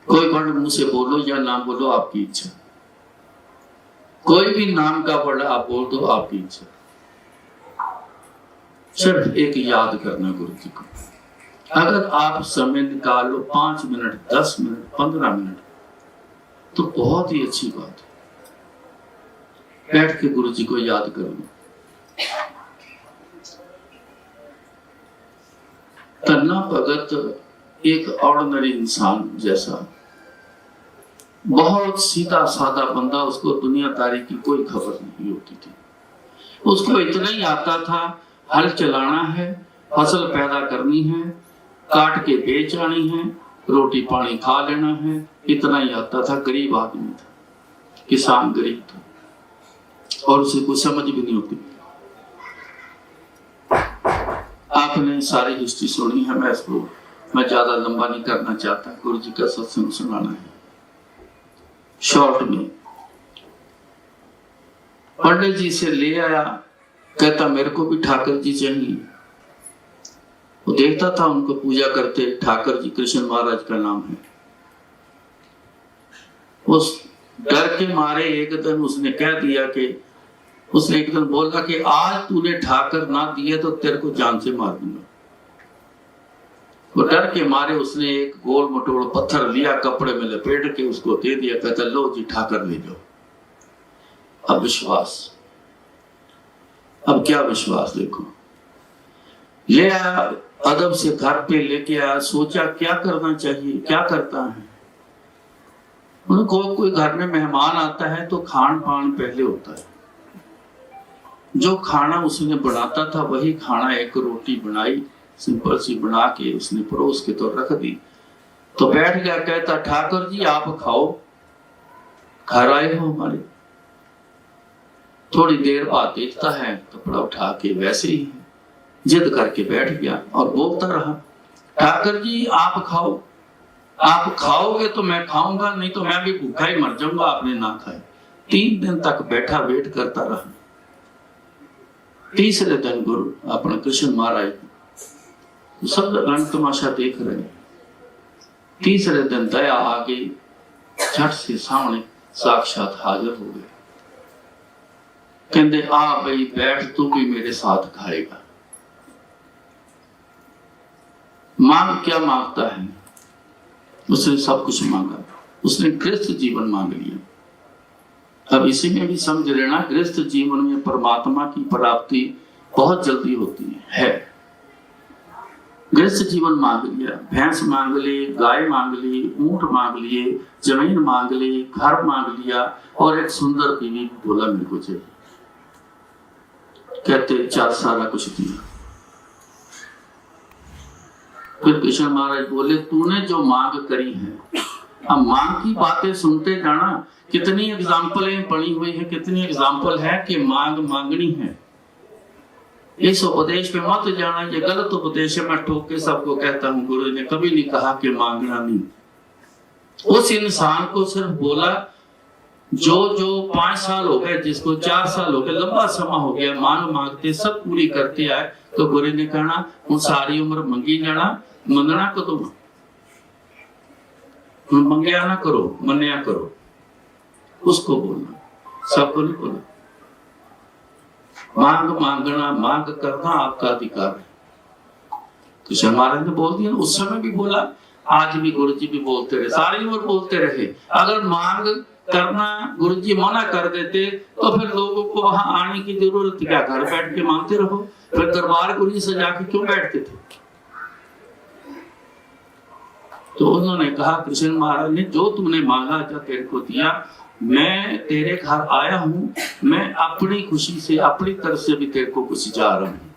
कोई वर्ड मुंह से बोलो या ना बोलो आपकी इच्छा। कोई भी नाम का वर्ड आप बोल दो आपकी इच्छा। सिर्फ एक याद करना गुरु जी को। अगर आप समय निकालो 5 मिनट, 10 मिनट, 15 मिनट, तो बहुत ही अच्छी बात है। बैठ के गुरु जी को याद करो। धन्ना भगत एक ऑर्डिनरी इंसान जैसा, बहुत सीधा साधा बंदा, उसको दुनियादारी की कोई खबर नहीं होती थी। उसको इतना ही आता था, हल चलाना है, फसल पैदा करनी है, काट के बेच आनी है, रोटी पानी खा लेना है, इतना ही आता था। गरीब आदमी था, किसान गरीब था, और उसे कुछ समझ भी नहीं होती। आपने सारी हिस्ट्री सुनी है, मैं ज्यादा लंबा नहीं करना चाहता, गुरु जी का सत्संग सुनाना है शॉर्ट में। पंडित जी से ले आया, कहता मेरे को भी ठाकर जी चाहिए। वो देखता था उनको पूजा करते, ठाकर जी कृष्ण महाराज का नाम है। उस डर के मारे एक दिन उसने कह दिया कि, उसने एक दिन बोला कि आज तूने ठाकर ना दिए तो तेरे को जान से मार दूंगा। वो डर के मारे उसने एक गोल मटोल पत्थर लिया, कपड़े में लपेट के उसको दे दिया, कहता लो जी ठाकर ले जाओ। अब विश्वास, अब क्या विश्वास देखो। ले आया, अदब से घर पे लेके आया, सोचा क्या करना चाहिए, क्या करता है। उनको कोई घर में मेहमान आता है तो खान पान पहले होता है। जो खाना उसने बनाता था वही खाना, एक रोटी बनाई सिंपल सी बना के उसने परोस के तो रख दी। तो बैठ गया, कहता ठाकुर जी आप खाओ, घर आए हो हमारे। थोड़ी देर बाद देखता है कपड़ा उठा के वैसे ही है, जिद करके बैठ गया और बोलता रहा ठाकुर जी आप खाओ, आप खाओगे तो मैं खाऊंगा, नहीं तो मैं भी भूखा ही मर जाऊंगा आपने ना खाए। 3 दिन तक बैठा वेट करता रहा। तीसरे दिन गुरु अपना कृष्ण महाराज सब रंग तमाशा देख रहे। तीसरे दिन दया आ गई, झट से सामने साक्षात हाजिर हो गए। कहते आ भाई बैठ, तू भी मेरे साथ खाएगा। मांग क्या मांगता है, उसने सब कुछ मांगा, उसने गृहस्थ जीवन मांग लिया। अब इसी में भी समझ लेना, गृहस्थ जीवन में परमात्मा की प्राप्ति बहुत जल्दी होती है। गृहस्थ जीवन मांग लिया, भैंस मांग ली, गाय मांग ली, ऊंट मांग लिए, जमीन मांग ली, घर मांग लिया, और एक सुंदर बीवी बोला मेरे को चाहिए। कहते चार सारा कुछ दिया। फिर कृष्ण महाराज बोले तूने जो मांग करी है, अब मांग की बातें सुनते जाना। कितनी एग्जाम्पलें पड़ी हुई है, कितनी एग्जाम्पल है कि मांग मांगनी है। इस उपदेश पे मत जाना, ये गलत उपदेश है। मैं ठोक के सबको कहता हूँ, गुरु ने कभी नहीं कहा कि मांगना नहीं। उस इंसान को सिर्फ बोला जो 5 साल हो गए, जिसको 4 साल हो गए, लंबा समय हो गया, मांग मांगते सब पूरी करते आए, तो गुरु ने कहना हूँ सारी उम्र मंगी जाना, मंगना कदों, मंगया ना करो, मन्या करो। उसको बोलना, सबको नहीं बोला। मांग मांगना, मांग करना आपका अधिकार है। कृष्ण महाराज ने बोल दिया, उस समय भी बोला, आज भी गुरु जी भी बोलते रहे, सारी उम्र बोलते रहे। अगर मांग करना गुरु जी मना कर देते तो फिर लोगों को वहां आने की जरूरत क्या, घर बैठ के मांगते रहो। फिर दरबार गुरु जी सजा के क्यों बैठते थे। तो उन्होंने कहा कृष्ण महाराज ने जो तुमने मांगा जो तेरे को दिया, मैं तेरे घर आया हूं, मैं अपनी खुशी से अपनी तरफ से भी तेरे को कुछ जा रहा हूं।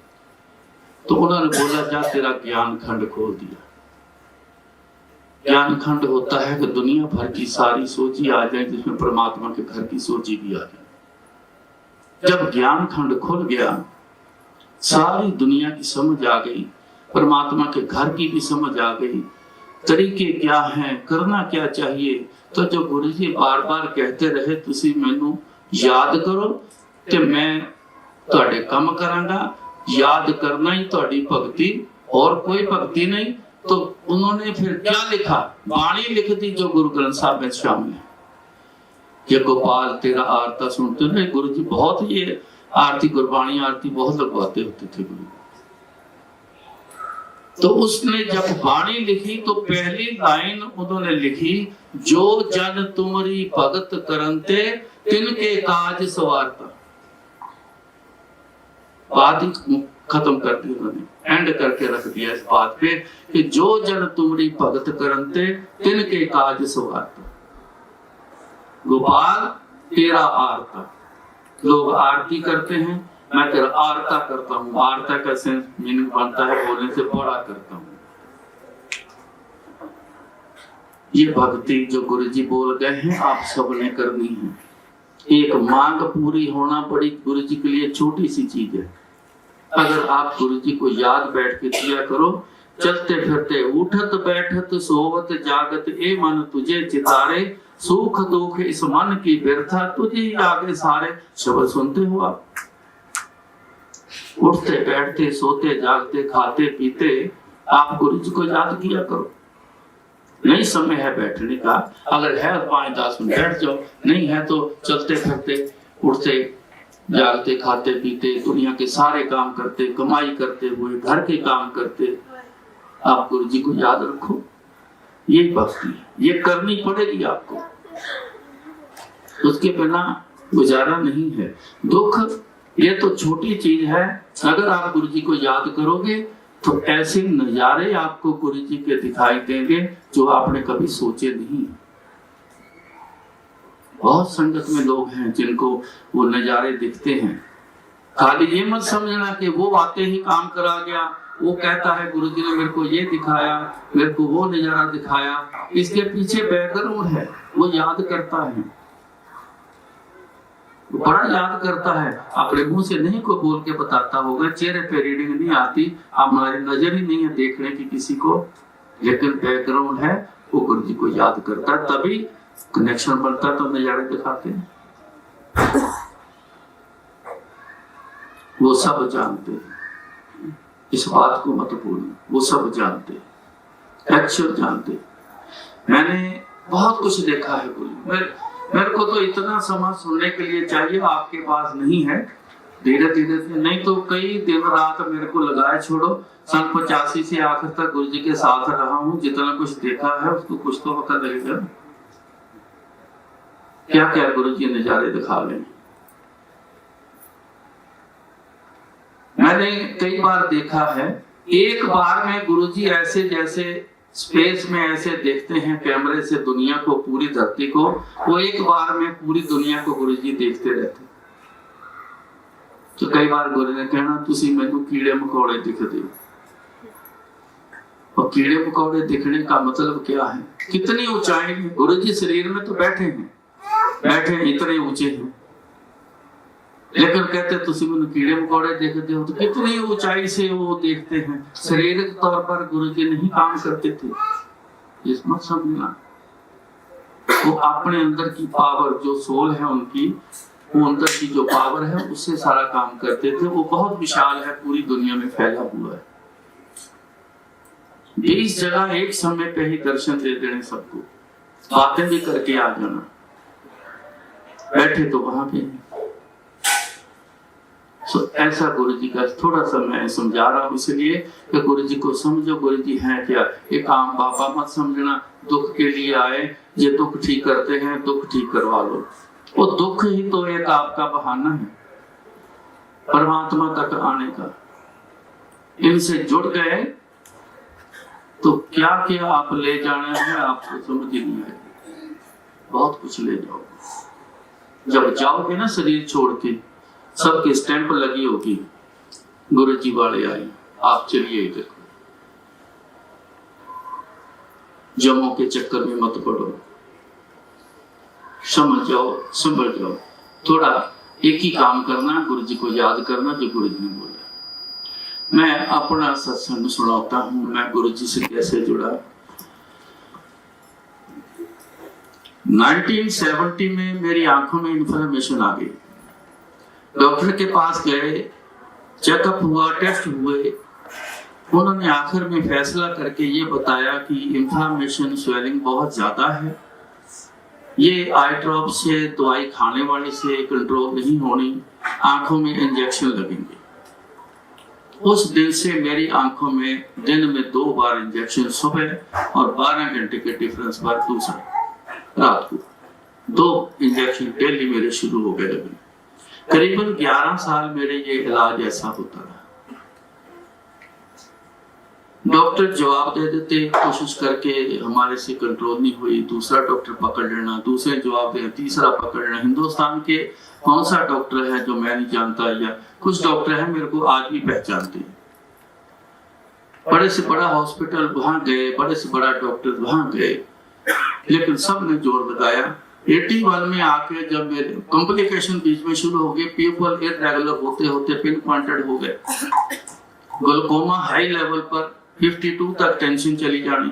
तो उन्होंने बोला जा तेरा ज्ञान खंड खोल दिया। ज्ञान खंड होता है कि दुनिया भर की सारी सोची आ जाए, जिसमें परमात्मा के घर की सोची भी आ जाए। जब ज्ञान खंड खुल गया, सारी दुनिया की समझ आ गई, परमात्मा के घर की भी समझ आ गई, तरीके क्या हैं, करना क्या चाहिए। तो जो गुरु जी बार बार कहते रहे तुसी मैनू याद करो ते मैं तुहाडे काम करांगा, याद करना ही तुहाडी भक्ति, और कोई भक्ति नहीं। तो उन्होंने फिर क्या लिखा, बाणी लिख दी जो गुरु ग्रंथ साहब में शामिल है। ये गोपाल तेरा आरता सुनते रहे गुरु जी, बहुत ये आरती गुरबाणी आरती बहुत लगवाते होते थे गुरु। तो उसने जब बाणी लिखी तो पहली लाइन उन्होंने लिखी, जो जन तुमरी भगत करंते तिनके काज सवारता। बात ही खत्म कर दी उन्होंने। एंड करके रख दिया इस बात पे कि जो जन तुमरी भगत करनते तिनके काज स्वार्थ। गोपाल तेरा आरता, लोग आरती करते हैं, मैं तेरा आरता करता हूँ। आरता का सेंस मीनिंग बनता है बोलने से बड़ा करता हूँ। ये भक्ति जो गुरु जी बोल गए हैं आप सबने करनी है। एक मांग पूरी होना बड़ी गुरु जी के लिए छोटी सी चीज है। अगर आप गुरु जी को याद बैठ के किया करो, चलते फिरते उठत बैठत सोवत जागत ए मन तुझे चितारे, सुख दुख इस मन की व्यर्था तुझे ही आगे सारे। शब्द सुनते हो आप, उठते बैठते सोते जागते खाते पीते आप गुरु जी को याद किया करो। नहीं समय है बैठने का, अगर है 5-10 मिनट बैठ जाओ, नहीं है तो चलते फिरते उठते जागते खाते पीते दुनिया के सारे काम करते, कमाई करते हुए घर के काम करते आप गुरु जी को याद रखो। ये भक्ति है, ये करनी पड़ेगी आपको, उसके बिना गुजारा नहीं है। दुख ये तो छोटी चीज है, अगर आप गुरु जी को याद करोगे तो ऐसे नजारे आपको गुरु जी के दिखाई देंगे जो आपने कभी सोचे नहीं। बहुत संगत में लोग हैं जिनको वो नजारे दिखते हैं। खाली ये मत समझना कि वो आते ही काम करा गया, वो कहता है गुरु जी ने मेरे को ये दिखाया, मेरे को वो नजारा दिखाया। इसके पीछे बैकग्राउंड है, वो याद करता है, बड़ा याद करता है। अपने मुंह से नहीं कोई बोल के बताता होगा, चेहरे पे रीडिंग नहीं आती, हमारी नजर ही नहीं है देखने की किसी को, लेकिन बैकग्राउंड है, वो गुरु जी को याद करता है, तभी कनेक्शन बनता है, तो नजारे दिखाते हैं। वो सब जानते हैं, इस बात को मत भूलना, वो सब जानते हैं, एक्चुअल जानते हैं। मैंने बहुत कुछ देखा है गुरु, मेरे को तो इतना समय सुनने के लिए चाहिए, आपके पास नहीं है। धीरे धीरे से, नहीं तो कई दिन रात मेरे को लगाए छोड़ो। सन 85 से आखिर तक गुरु जी के साथ रहा हूँ, जितना कुछ देखा है उसको कुछ तो पता लगेगा क्या क्या गुरु जी नजारे दिखा रहे हैं। मैंने कई बार देखा है, एक बार में गुरु जी ऐसे जैसे स्पेस में ऐसे देखते हैं कैमरे से दुनिया को, पूरी धरती को, वो एक बार में पूरी दुनिया को गुरु जी देखते रहते। तो कई बार गुरु ने कहना तुसी मैनू कीड़े मकोड़े दिखते हो। और कीड़े मकोड़े दिखने का मतलब क्या है? कितनी ऊंचाई में गुरु जी शरीर में तो बैठे हैं, इतने ऊंचे हैं, लेकिन कहते तुसी मैनू कीड़े मकोड़े देखते हो, तो कितनी ऊंचाई से वो देखते हैं। शारीरिक तौर पर गुरु जी नहीं काम करते थे, इस मत समझना। वो अपने अंदर की पावर, जो सोल है उनकी, वो अंदर की जो पावर है उससे सारा काम करते थे। वो बहुत विशाल है, पूरी दुनिया में फैला हुआ है। 20 जगह एक समय पे ही दर्शन दे देने सबको, बातें भी करके आ जाना, बैठे तो वहां पे। ऐसा गुरु जी का थोड़ा सा मैं समझा रहा हूँ, इसलिए कि गुरु जी को समझो। गुरु जी हैं क्या? एक आम बाबा मत समझना, दुख के लिए आए, ये दुख ठीक करते हैं, दुख ठीक करवा लो। वो दुख ही तो एक आपका बहाना है परमात्मा तक आने का। इनसे जुड़ गए तो क्या क्या आप ले जाना है आपको समझ ही नहीं आएगी, बहुत कुछ ले जाओगे। जब जाओगे ना शरीर छोड़ के, सबके स्टैंप लगी होगी, गुरु जी वाले आए, आप चलिए इधर। जमों के चक्कर में मत पड़ो, समझ जाओ, संभल जाओ। थोड़ा एक ही काम करना, गुरु जी को याद करना जो गुरु जी ने बोला। मैं अपना सत्संग सुनाता हूँ, मैं गुरु जी से कैसे जुड़ा। 1970 में मेरी आंखों में इंफॉर्मेशन आ गई। डॉक्टर के पास गए, चेकअप हुआ, टेस्ट हुए, उन्होंने आखिर में फैसला करके ये बताया कि इंफ्लेमेशन, स्वेलिंग बहुत ज्यादा है, ये आई ड्रॉप से, दवाई खाने वाले से कंट्रोल नहीं होनी, आंखों में इंजेक्शन लगेंगे। उस दिन से मेरी आंखों में दिन में 2 बार इंजेक्शन, सुबह और 12 घंटे के डिफरेंस पर दूसरा रात को 2 इंजेक्शन डेली मेरे शुरू हो गए। करीबन 11 साल मेरे ये इलाज ऐसा होता रहा। डॉक्टर जवाब दे देते, कोशिश करके हमारे से कंट्रोल नहीं हुई, दूसरा डॉक्टर पकड़ लेना, दूसरे जवाब दे, तीसरा पकड़ लेना। हिंदुस्तान के कौन सा डॉक्टर है जो मैं नहीं जानता, या कुछ डॉक्टर हैं मेरे को आज भी पहचानते हैं। बड़े से बड़ा हॉस्पिटल वहां गए, बड़े से बड़ा डॉक्टर वहां गए, लेकिन सब ने जोर लगाया। 81 में आके जब मेरे कॉम्प्लिकेशन बीच में शुरू हो गए, पीपल इरेगुलर होते होते पिन पॉइंटेड हो गए, ग्लूकोमा हाई लेवल पर 52 तक टेंशन चली जानी,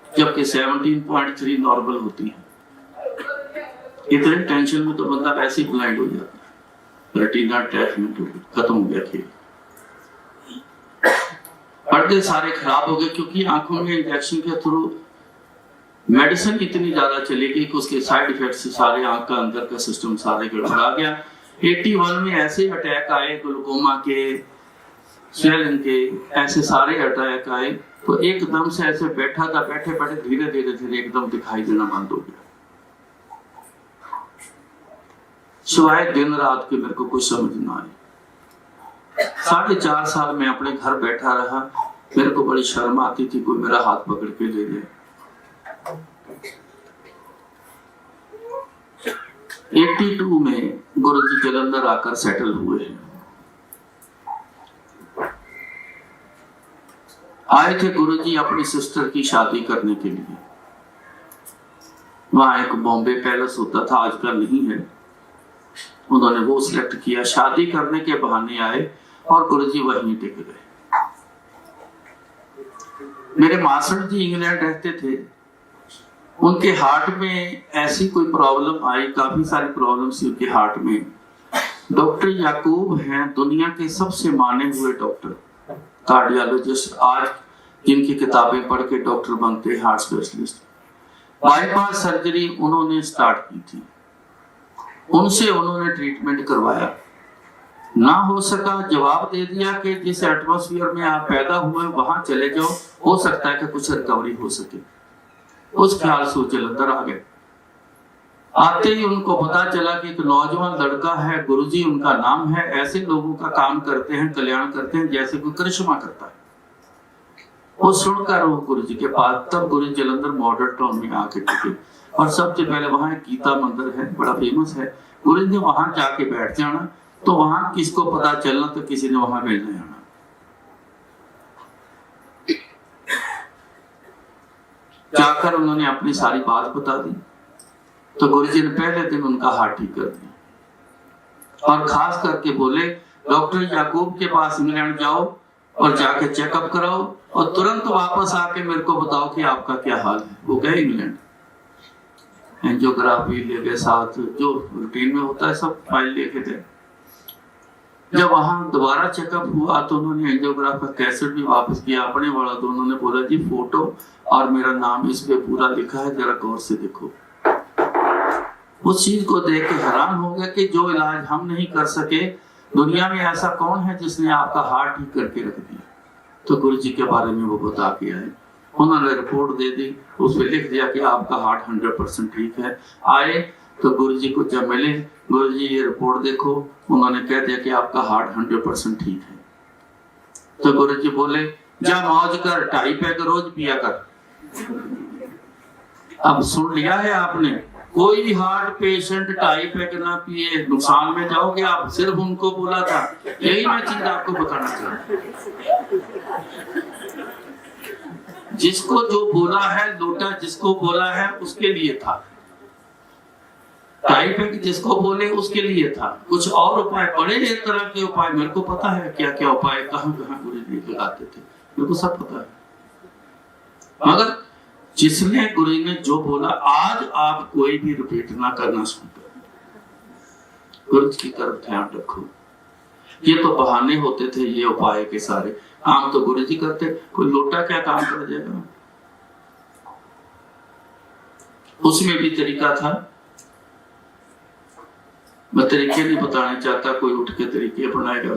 जबकि 17.3 नॉर्मल होती है। इतने टेंशन में तो बंदा वैसे ही ब्लाइंड हो जाता है, रेटिना अटैचमेंट खत्म हो गया खेल। पर्दे सारे खराब हो गए, क्योंकि आंखों में इंजेक्शन के थ्रू मेडिसिन इतनी ज्यादा चली गई कि उसके साइड इफेक्ट से सारे आंख का अंदर का सिस्टम सारे गड़बड़ा गया। 81 में ऐसे अटैक आए, ग्लूकोमा के, स्वेलिंग के, ऐसे सारे अटैक आए, तो एकदम से ऐसे बैठा था, बैठे बैठे धीरे धीरे धीरे एकदम दिखाई देना बंद हो गया। सिवाय दिन रात के मेरे को कुछ समझ ना आई। 4.5 साल में अपने घर बैठा रहा, मेरे को बड़ी शर्म आती थी कोई मेरा हाथ पकड़ के ले ले। 82 में गुरुजी जलंधर आकर सेटल हुए हैं। आए थे गुरुजी अपनी सिस्टर की शादी करने के लिए। वहां एक बॉम्बे पैलेस होता था, आजकल नहीं है, उन्होंने वो सिलेक्ट किया। शादी करने के बहाने आए और गुरुजी वहीं टिक गए। मेरे मास्टर जी इंग्लैंड रहते थे, उनके हार्ट में ऐसी कोई प्रॉब्लम आई, काफी सारी प्रॉब्लम्स उनके हार्ट में। डॉक्टर याकूब हैं दुनिया के सबसे माने हुए डॉक्टर, कार्डियोलॉजिस्ट, आज जिनकी किताबें पढ़ के डॉक्टर बनते हैं, हार्ट स्पेशलिस्ट। बाईपास सर्जरी उन्होंने स्टार्ट की थी, उनसे उन्होंने ट्रीटमेंट करवाया, ना हो सका जवाब दे दिया कि जिस एटमॉस्फेयर में आप पैदा हुए वहां चले जाओ, हो सकता है कि कुछ रिकवरी हो सके। उस ख्याल से जलंधर आ गए। आते ही उनको पता चला कि एक नौजवान लड़का है, गुरुजी उनका नाम है, ऐसे लोगों का काम करते हैं, कल्याण करते हैं जैसे कोई करिश्मा करता है। वो सुनकर वो गुरुजी के पास, तब गुरुजी जलंधर मॉडल टाउन में आके टिके, और सबसे पहले वहां एक गीता मंदिर है, बड़ा फेमस है। गुरुजी ने वहां जाके बैठ जाना, तो वहां किसको पता चलना तो किसी ने वहां भेजने जाना। जाकर उन्होंने अपनी सारी बात बता दी, तो गुरुजी ने पहले दिन उनका हार्ट ठीक कर दिया, और खास करके बोले डॉक्टर याकूब के पास इंग्लैंड जाओ और जाके चेकअप कराओ, और तुरंत वापस आके मेरे को बताओ कि आपका क्या हाल है। वो गए इंग्लैंड, एंजियोग्राफी ले गए साथ, जो रूटीन में होता है सब फाइल लेके थे। जब वहां दोबारा चेकअप हुआ तो उन्होंने एंजियोग्राफ का कैसेट भी वापस किया अपने वाला, तो उन्होंने बोला जी फोटो और मेरा नाम इस पे पूरा लिखा है, जरा गौर से देखो। उस चीज को देख के हैरान हो गया कि जो इलाज हम नहीं कर सके, दुनिया में ऐसा कौन है जिसने आपका हार्ट ठीक करके रख दिया। तो गुरुजी के बारे में वो बता के आए, उन्होंने रिपोर्ट दे दी, उसमें लिख दिया कि आपका हार्ट 100% ठीक है। आए तो गुरुजी को जब मिले, गुरुजी ये रिपोर्ट देखो, उन्होंने कह दिया कि आपका हार्ट 100% ठीक है। तो गुरुजी बोले जा मौज कर, 2.5 पैग रोज पिया कर। अब सुन लिया है आपने, कोई हार्ट पेशेंट 2.5 पैग ना पिए, नुकसान में जाओगे आप। सिर्फ उनको बोला था, यही मैं चीज आपको बताना चाहता हूं। जिसको जो बोला है, लोटा जिसको बोला है उसके लिए था, 2.5 पैग जिसको बोले उसके लिए था। कुछ और उपाय, बड़े एक तरह के उपाय, मेरे को पता है क्या क्या उपाय कहां कहां गुरुजी लगाते थे, मेरे को सब पता है। मगर जिसने गुरुजी ने जो बोला, आज आप कोई भी रिपीट ना करना सुनते, गुरुजी की तरफ ध्यान रखो। ये तो बहाने होते थे, ये उपाय के सारे काम तो गुरुजी करते, कोई लोटा क्या काम कर जाएगा। उसमें भी तरीका था, मैं तरीके नहीं बताना चाहता, कोई उठ के तरीके बनाएगा।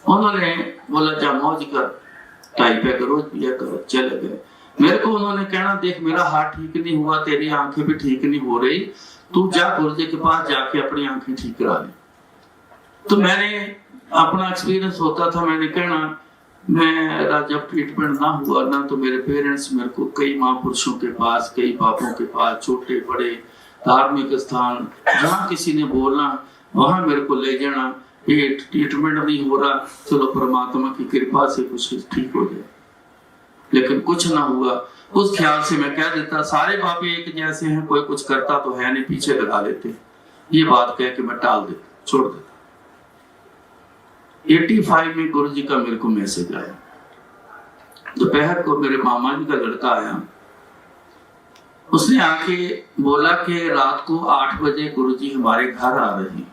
उन्होंने बोला जा मौज कर, 2.5 पैग रोज पिया करो। चले गए। मेरे को उन्होंने कहना, देख मेरा हार्ट ठीक नहीं हुआ, तेरी आंखें भी ठीक नहीं हो रही, तू जा गुरुजी के पास जाके अपनी आंखें ठीक करा ले। तो मैंने अपना एक्सपीरियंस होता था, मैंने कहना मेरा जब ट्रीटमेंट ना हुआ ना तो मेरे पेरेंट्स मेरे को कई महापुरुषों के पास, कई बापों के पास, छोटे बड़े धार्मिक स्थान जहाँ किसी ने बोलना वहां मेरे को ले जाना, ये ट्रीटमेंट नहीं हो रहा, चलो परमात्मा की कृपा से कुछ ठीक हो जाए। लेकिन कुछ ना हुआ। उस ख्याल से मैं कह देता सारे बाबे एक जैसे हैं, कोई कुछ करता तो है नहीं, पीछे लगा लेते। ये बात कह के मैं टाल देता, छोड़ देता। 85 में गुरु जी का मेरे को मैसेज आया। दोपहर को मेरे मामा जी का लड़का आया, उसने आके बोला कि रात को 8 बजे गुरु जी हमारे घर आ रहे हैं,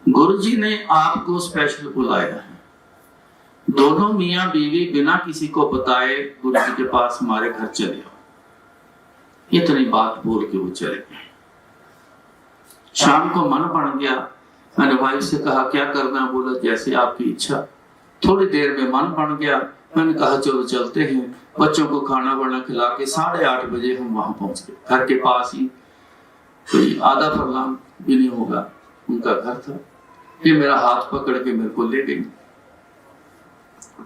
गुरु जी ने आपको स्पेशल बुलाया है। दोनों मियां बीवी बिना किसी को बताए गुरु जी के पास हमारे घर चले आओ। इतनी बात बोल के वो चले गए। शाम को मन बन गया, मैंने वाइफ से कहा क्या करना, बोला जैसे आपकी इच्छा। थोड़ी देर में मन बन गया, मैंने कहा चलो चलते हैं। बच्चों को खाना वाना खिला के 8:30 बजे हम वहां पहुंच गए। घर के पास ही, कोई आधा फरलांग भी नहीं होगा, उनका घर था। फिर मेरा हाथ पकड़ के मेरे को ले गई।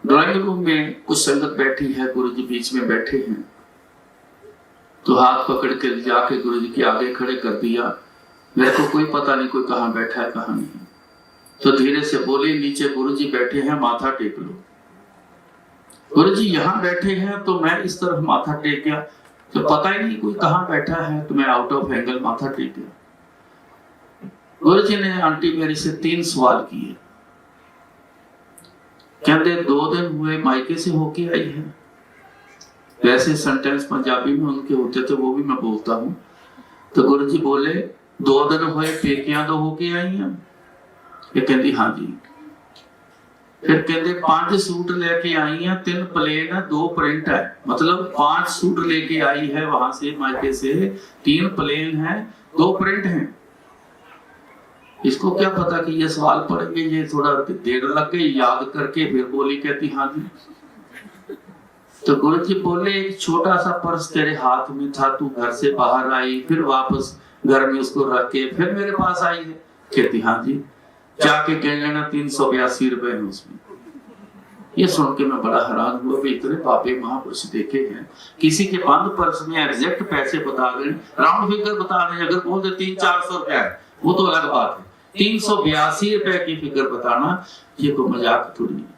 ड्राइंग रूम में कुछ संगत बैठी है, गुरु जी बीच में बैठे हैं, तो हाथ पकड़ के जाके गुरु जी के आगे खड़े कर दिया। मेरे को कोई पता नहीं कोई कहाँ बैठा है कहाँ नहीं। तो धीरे से बोले नीचे गुरु जी बैठे हैं, माथा टेक लो। गुरु जी यहाँ बैठे हैं तो मैं इस तरफ माथा टेक गया, तो पता ही नहीं कोई कहाँ बैठा है, तो मैं आउट ऑफ एंगल माथा टेक गया। गुरु जी ने आंटी मेरी से 3 सवाल किए। कहते 2 दिन हुए मायके से होके आई है। वैसे सेंटेंस पंजाबी में उनके होते थे, वो भी मैं बोलता हूँ। तो गुरु जी बोले 2 दिन हुए पेकियां तो होके आई हैं? ये कहती हाँ जी। फिर कहते 5 सूट लेके आई हैं, 3 प्लेन है, 2 प्रिंट है, मतलब 5 सूट लेके आई है वहां से मायके से, 3 प्लेन है, 2 प्रिंट हैं। इसको क्या पता कि ये सवाल पढ़ेंगे, ये थोड़ा देर लग गई याद करके। फिर बोली, कहती हाँ जी। तो गुरु जी बोले एक छोटा सा पर्स तेरे हाथ में था, तू घर से बाहर आई, फिर वापस घर में उसको रख के फिर मेरे पास आई है? कहती हाँ जी। जाके कह लेना 382 रुपए है उसमें। ये सुन के मैं बड़ा हैरान हुआ भी इतने पापे महापुरुष देखे हैं, किसी के बंद पर्स में एग्जैक्ट पैसे बता दें, राउंड फिगर बता दें। अगर बोल दे 300-400 रुपया है वो तो अलग बात है, 382 रुपए की फिगर बताना ये कोई मजाक थोड़ी है।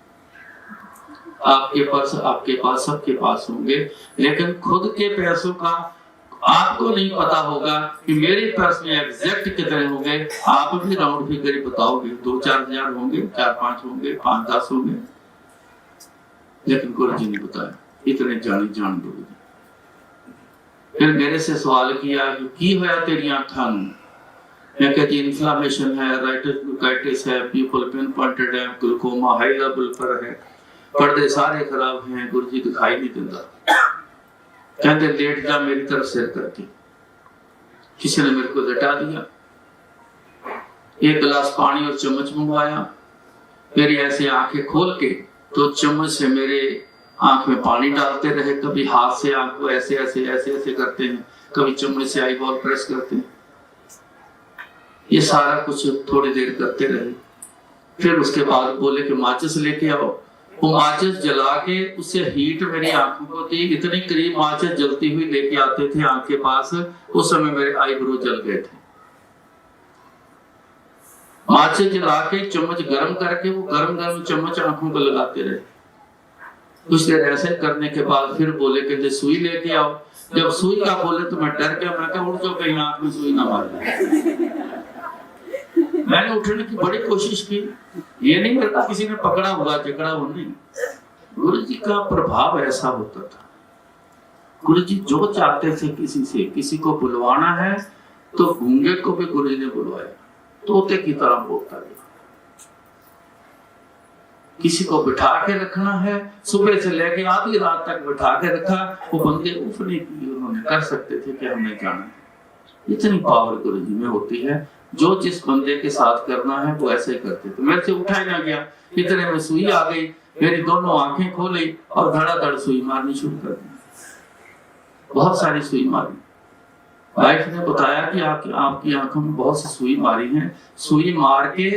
आपके पर्स आपके पास सबके पास होंगे, लेकिन खुद के पैसों का आपको नहीं पता होगा कि मेरे पर्स में एग्जैक्ट कितने होंगे। आप भी राउंड फिगर ही बताओगे, 2-4 हजार होंगे, 4-5 होंगे, 5-10 होंगे, लेकिन गुरु जी ने बताया। इतने जान गुरु जी। फिर मेरे से सवाल किया कि होया तेरी आंखां नूं? मैं कहती इन्फ्लामेशन है, राइटिस है, पीपल पिन पॉइंटेड है, ग्लूकोमा हाई लेवल पर है, पर्दे सारे खराब हैं, गुरु जी दिखाई नहीं देता। कहते लेट जा मेरी तरफ सिर करके। किसी ने मेरे को लटा दिया, 1 गिलास पानी और चम्मच मंगवाया। मेरी ऐसे आंखें खोल के तो चम्मच से मेरे आंख में पानी डालते रहे, कभी हाथ से आंख को ऐसे ऐसे ऐसे ऐसे करते हैं, कभी चम्मच से आई बॉल प्रेस करते हैं। ये सारा कुछ थोड़ी देर करते रहे। फिर उसके बाद बोले कि माचिस लेके आओ। वो माचिस जला के उससे हीट मेरी आंखों को थी, इतनी करीब माचिस जलती हुई लेके आते थे आंख के पास। उस समय मेरे आईब्रो जल गए थे। माचिस जला के चम्मच गर्म करके वो गर्म चम्मच आंखों को लगाते रहे। कुछ देर ऐसे करने के बाद फिर बोले कहते सुई लेके आओ। जब सुई का बोले तो मैं डर गया, मैं कहा उठ जाओ कहीं आंख में सुई ना मार दे। मैंने उठने की बड़ी कोशिश की, ये नहीं मेरे को किसी ने पकड़ा हुआ जकड़ा वो नहीं। गुरु जी का प्रभाव ऐसा होता था। गुरु जी जो चाहते थे किसी से, किसी को बुलवाना है तो गूंगे को भी गुरु जी ने बुलवाया, तोते की तरह बोलता गया। किसी को बिठा के रखना है, सुबह से लेके आधी रात तक बिठा के रखा, वो बंदे उफ नहीं की उन्होंने, कर सकते थे कि हमने जाना है। इतनी पावर गुरु जी में होती है। जो जिस बंदे के साथ करना है वो ऐसे ही करते थे। मेरे से उठाया ना गया, इतने में सुई आ गई, मेरी दोनों आंखें खोली और धड़ाधड़ सुई मारनी शुरू कर दी। बहुत सारी सुई मारी। वाइफ ने बताया कि आपकी आंखों में बहुत सी सुई मारी है। सुई मार के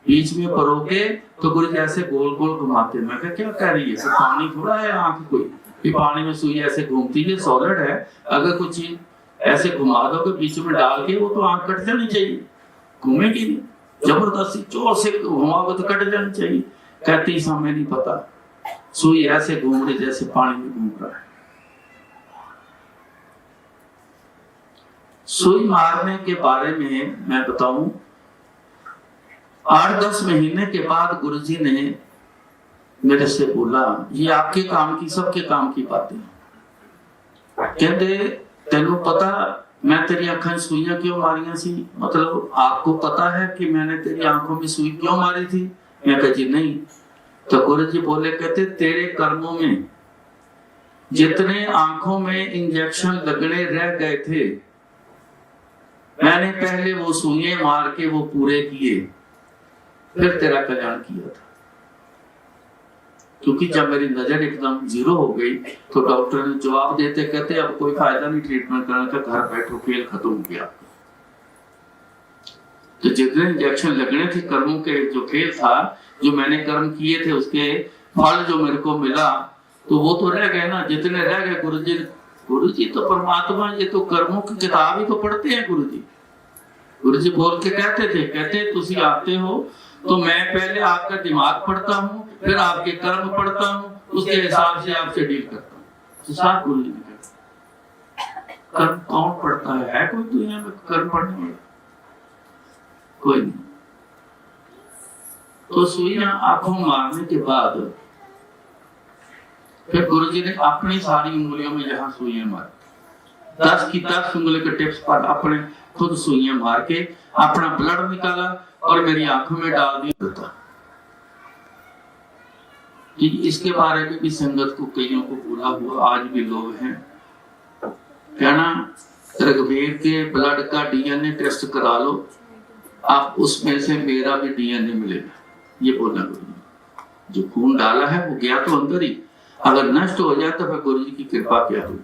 बीच में परोगे तो गुरु जी ऐसे गोल गोल घुमाते। मैं कहा क्या कह रही है, तो पानी थोड़ा है आंख कोई भी, पानी में सुई ऐसे घूमती है, सॉलिड है, अगर कुछ चीज ऐसे घुमा दोगे बीच में डाल के, वो तो आंख कट जानी चाहिए, घूमेगी नहीं, जबरदस्ती जोर से घुमाओगे तो कट जानी चाहिए। कहती हमें नहीं पता, सुई ऐसे घूम रही जैसे पानी में घूम रहा है। सुई मारने के बारे में मैं बताऊं, 8-10 महीने के बाद गुरुजी ने मेरे से बोला, ये आपके काम की, सबके काम की बातें। कहते तेनू पता मैं तेरी आंखों में सुइयां क्यों मारियां सी, मतलब आपको पता है कि मैंने तेरी आंखों में सुई क्यों मारी थी? मैं कहा जी नहीं। तो गुरुजी बोले, कहते तेरे कर्मों में जितने आंखों में इंजेक्शन लगने रह गए थे, मैंने पहले वो सुइयां मार के वो पूरे किए, फिर तेरा कल्याण किया था। क्योंकि जब मेरी नजर एकदम जीरो हो गई तो डॉक्टर ने जवाब देते कहते अब कोई फायदा नहीं ट्रीटमेंट करने का, घर बैठो, खेल खत्म हो गया। तो जितने इंजेक्शन लगने थे कर्मों के, जो खेल था, जो मैंने कर्म किए थे, उसके फल जो मेरे को मिला, तो वो तो रह गए ना। जितने रह गए गुरुजी तो परमात्मा, ये तो कर्मों की किताब ही तो पढ़ते हैं गुरुजी बोल के कहते थे, कहते तुसी आते हो तो मैं पहले आपका दिमाग पढ़ता हूँ, फिर आपके कर्म पढ़ता हूँ, उसके हिसाब से आपसे डील करता हूँ। तो साथ गुरुजी ने कहा, कर्म कौन पढ़ता है कोई दुनिया में कर्म पढ़ने वाला? कोई नहीं। तो सुइयां आंखों मारने के बाद फिर गुरुजी ने अपनी सारी उंगलियों में जहां सुइयां मारी, 10 की 10 उंगली के टिप्स पर अपने खुद सुइयां मार के अपना ब्लड निकाला और मेरी आंखों में डाल दिया। इसके बारे में भी संगत को कईयों को पूरा हुआ, आज भी लोग हैं कहना रघुवीर के ब्लड का डीएनए टेस्ट करा लो, आप उसमें से मेरा भी डीएनए मिलेगा, ये बोलना गुरु। जो खून डाला है वो गया तो अंदर ही, अगर नष्ट हो जाए तो फिर गुरु जी की कृपा क्या हुई।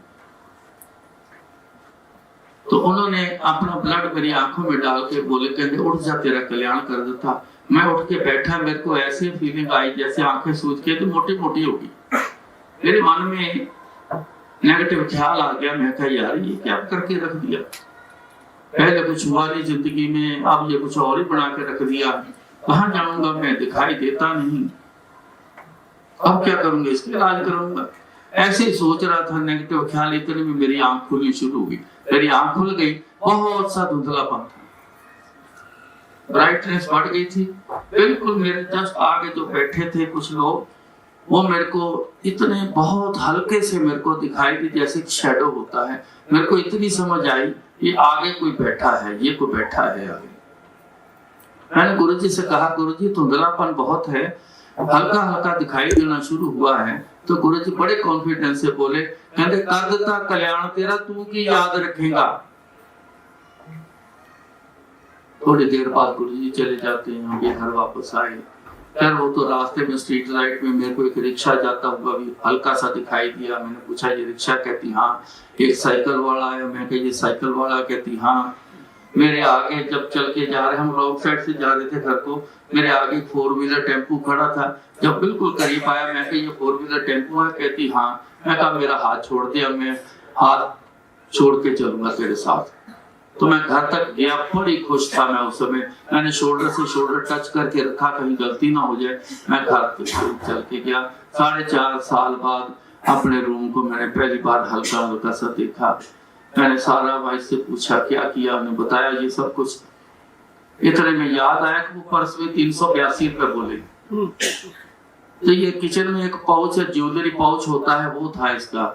तो उन्होंने अपना ब्लड मेरी आंखों में डाल के बोले, कहते उठ जा तेरा कल्याण कर देता। मैं उठ के बैठा, मेरे को ऐसी फीलिंग आई जैसे आंखें सूज के तो मोटी मोटी होगी। मेरे मन में नेगेटिव ख्याल आ गया, मैं कहा यार ये क्या करके रख दिया, पहले कुछ हुआ नहीं जिंदगी में, अब ये कुछ और ही बना के रख दिया, कहाँ जाऊंगा मैं, दिखाई देता नहीं, अब क्या करूंगा, इसके इलाज करूंगा। ऐसे ही सोच रहा था, नेगेटिव ख्याल, इतने में मेरी आंख खुलनी शुरू हो गई। मेरी आंख खुल गई, बहुत सा धुंधलापन था, ब्राइटनेस बढ़ गई थी। बिल्कुल मेरे जस्ट आगे जो बैठे थे कुछ लोग, वो मेरे को इतने बहुत हल्के से मेरे को दिखाई दी जैसे शैडो होता है। मेरे को इतनी समझ आई कि आगे कोई बैठा है, ये कोई बैठा है आगे। मैंने गुरुजी से कहा, गुरुजी धुंधलापन बहुत है, हल्का हल्का दिखाई देना शुरू हुआ है। तो गुरुजी बड़े कॉन्फिडेंस से बोले, कहते कर देता कल्याण तेरा, तू की याद रखेगा। थोड़ी देर बाद गुरुजी चले जाते हैं, हम घर वापस आए। फिर वो तो रास्ते में स्ट्रीट लाइट में मेरे को एक रिक्शा जाता हुआ भी हल्का सा दिखाई दिया। मैंने पूछा ये रिक्शा? कहती हाँ। एक साइकिल वाला आया, मैं कहा ये साइकिल वाला? कहती हाँ। मेरे आगे जब चल के जा रहे, हम रोड साइड से जा रहे थे घर को, मेरे आगे 4 व्हीलर टेम्पू खड़ा था। जब बिल्कुल करीब आया, मैं कहा ये 4 व्हीलर टेम्पू है? कहती हाँ। मैं कहा मेरा हाथ छोड़ दिया, मैं हाथ छोड़ के चलूंगा तेरे साथ। तो मैं घर तक गया, बड़ी खुश था मैं उस समय। मैंने शोल्डर से शोल्डर टच करके रखा, कहीं गलती ना हो जाए। मैं घर चल के गया। 4.5 साल बाद अपने रूम को मैंने पहली बार हल्का हल्का सा देखा। मैंने सारा भाई से पूछा क्या किया, उन्हें बताया ये सब कुछ। इतने में याद आया कि वो पर्स में 382 रुपए बोले। तो ये किचन में एक पाउच है, ज्वेलरी पाउच होता है, वो था इसका।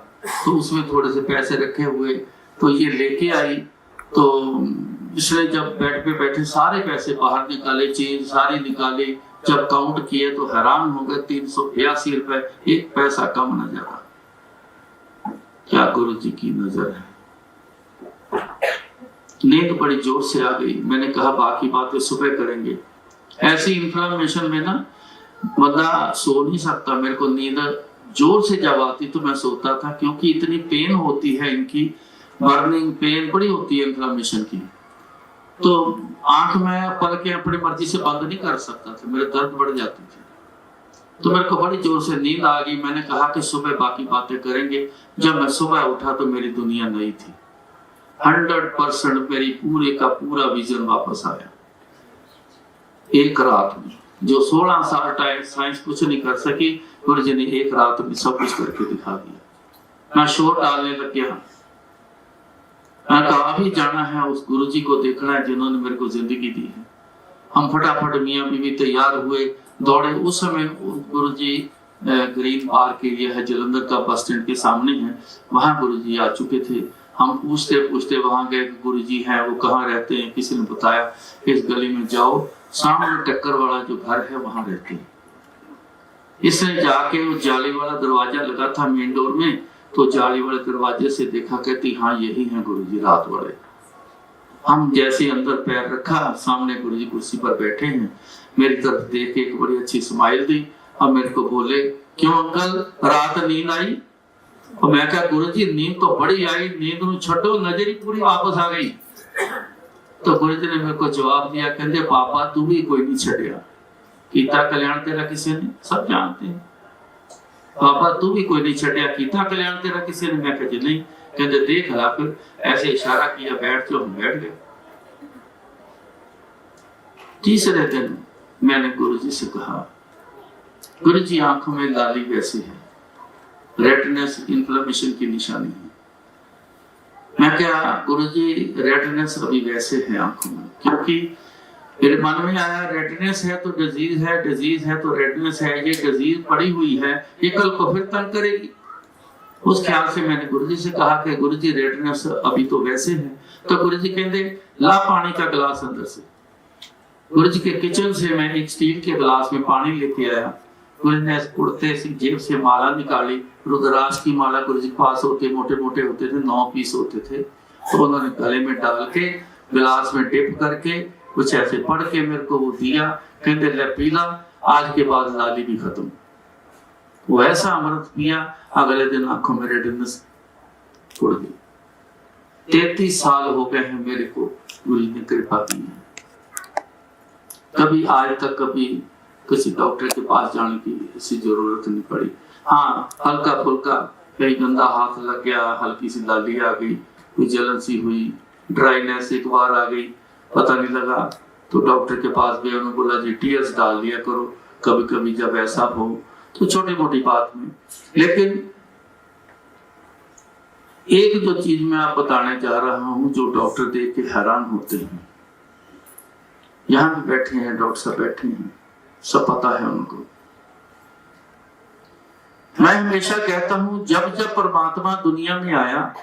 तो उसमें थोड़े से पैसे रखे हुए, तो ये लेके आई। तो इसने जब बेड पे बैठे सारे पैसे बाहर निकाले, चेंज सारी निकाली। जब काउंट किए तो हैरान हो गए, 382 रुपए, एक पैसा कम न जाता। क्या गुरु जी की नजर है। नींद बड़ी जोर से आ गई। मैंने कहा बाकी बातें सुबह करेंगे। ऐसी इन्फ्लेमेशन में ना बंदा सो नहीं सकता। मेरे को नींद जोर से जब आती तो मैं सोता था, क्योंकि इतनी पेन होती है इनकी, बर्निंग पेन बड़ी होती है इन्फ्लेमेशन की। तो आंख में पलकें अपनी मर्जी से बंद नहीं कर सकता था, मेरे दर्द बढ़ जाती थी। तो मेरे को बड़ी जोर से नींद आ गई। मैंने कहा कि सुबह बाकी बातें करेंगे। जब मैं सुबह उठा तो मेरी दुनिया नई थी। 100% मेरी पूरे का पूरा विजन वापस आया एक रात में। जो 16 साल टाइम साइंस कुछ नहीं कर सकी, गुरु जी ने एक रात में सब कुछ करके दिखा दिया। मैं शोर डालने लग गया। मैं कहा अभी जाना है, उस गुरु जी को देखना है जिन्होंने मेरे को जिंदगी दी है। हम फटाफट मियाँ बीवी तैयार हुए, दौड़े। उस समय गुरु जी ग्रीन पार्क एरिया है जलंधर का, बस स्टैंड के सामने है, वहां गुरु जी आ चुके थे। हम पूछते पूछते वहां गए, गुरु जी हैं, वो कहाँ रहते हैं? किसी ने बताया इस गली में जाओ, सामने टक्कर वाला जो घर है वहां रहते हैं। इसने जाके वो जाली वाला दरवाजा लगा था मेन डोर में, तो जाली वाले दरवाजे से देखा, कहती हाँ यही है गुरु जी रात वाले। हम जैसे अंदर पैर रखा, सामने गुरु जी कुर्सी पर बैठे हैं। मेरी तरफ देख के एक बड़ी अच्छी स्माइल दी और मेरे को बोले, क्यों अंकल रात नींद आई? और मैं कहा गुरु जी नींद तो बड़ी आई, नींद में छठो नजरी पूरी वापस आ गई। तो गुरु जी ने मेरे को जवाब दिया, कहते पापा तू भी कोई नहीं छड़िया, कीता कल्याण तेरा किसी ने, सब जानते हैं। पापा तू भी कोई नहीं छड़िया, कीता कल्याण तेरा किसी ने? मैं कहा नहीं। कहते देख रहा, फिर ऐसे इशारा किया, बैठ जाओ। हम बैठ गए। तीसरे दिन मैंने गुरु जी से कहा, गुरु जी आंखों में लाली वैसी है, रेटिनस इन्फ्लेमेशन की निशानी है। मैं क्या गुरु जी रेटिनस अभी वैसे है आंखों में? क्योंकि मेरे मन में आया रेटिनस है तो डिजीज है, डिजीज है तो रेटिनस है, ये डिजीज पड़ी हुई है, ये कल को फिर तंग करेगी। उस ख्याल से मैंने गुरु जी से कहा कि गुरु जी रेटिनस अभी तो वैसे है। तो गुरु जी कहते ला पानी का गिलास अंदर से। गुरु जी के किचन से मैं एक स्टील के गिलास में पानी लेके आया। गुरु जी ने उड़ते सी जेब से माला निकाली, रुद्राक्ष की माला गुरु जी के पास होते, मोटे मोटे होते थे, 9 पीस होते थे। तो उन्होंने गले में डाल के गिलास में डिप करके कुछ ऐसे पढ़ के मेरे को वो दिया। कहते ले पीला, आज के बाद लाली भी खत्म। वो ऐसा अमृत पिया, अगले दिन आंखों में रेटिनस उड़ गई। 33 साल हो गए हैं मेरे को गुरु जी ने कृपा की है। कभी आज तक कभी किसी डॉक्टर के पास जाने की ऐसी जरूरत नहीं पड़ी। हाँ, हल्का फुल्का कहीं गंदा हाथ लग गया, हल्की सी लाली आ गई, कोई जलन सी हुई, ड्राइनेस एक बार आ गई, पता नहीं लगा, तो डॉक्टर के पास गए। उन्होंने बोला जी टीयर्स डाल दिया करो कभी कभी जब ऐसा हो, तो छोटी मोटी बात में। लेकिन एक जो चीज मैं आप बताने जा रहा हूं, जो डॉक्टर देख के हैरान होते हैं। यहाँ भी बैठे हैं डॉक्टर साहब, बैठे हैं, सब पता है उनको। मैं हमेशा कहता हूं जब जब परमात्मा दुनिया में आया,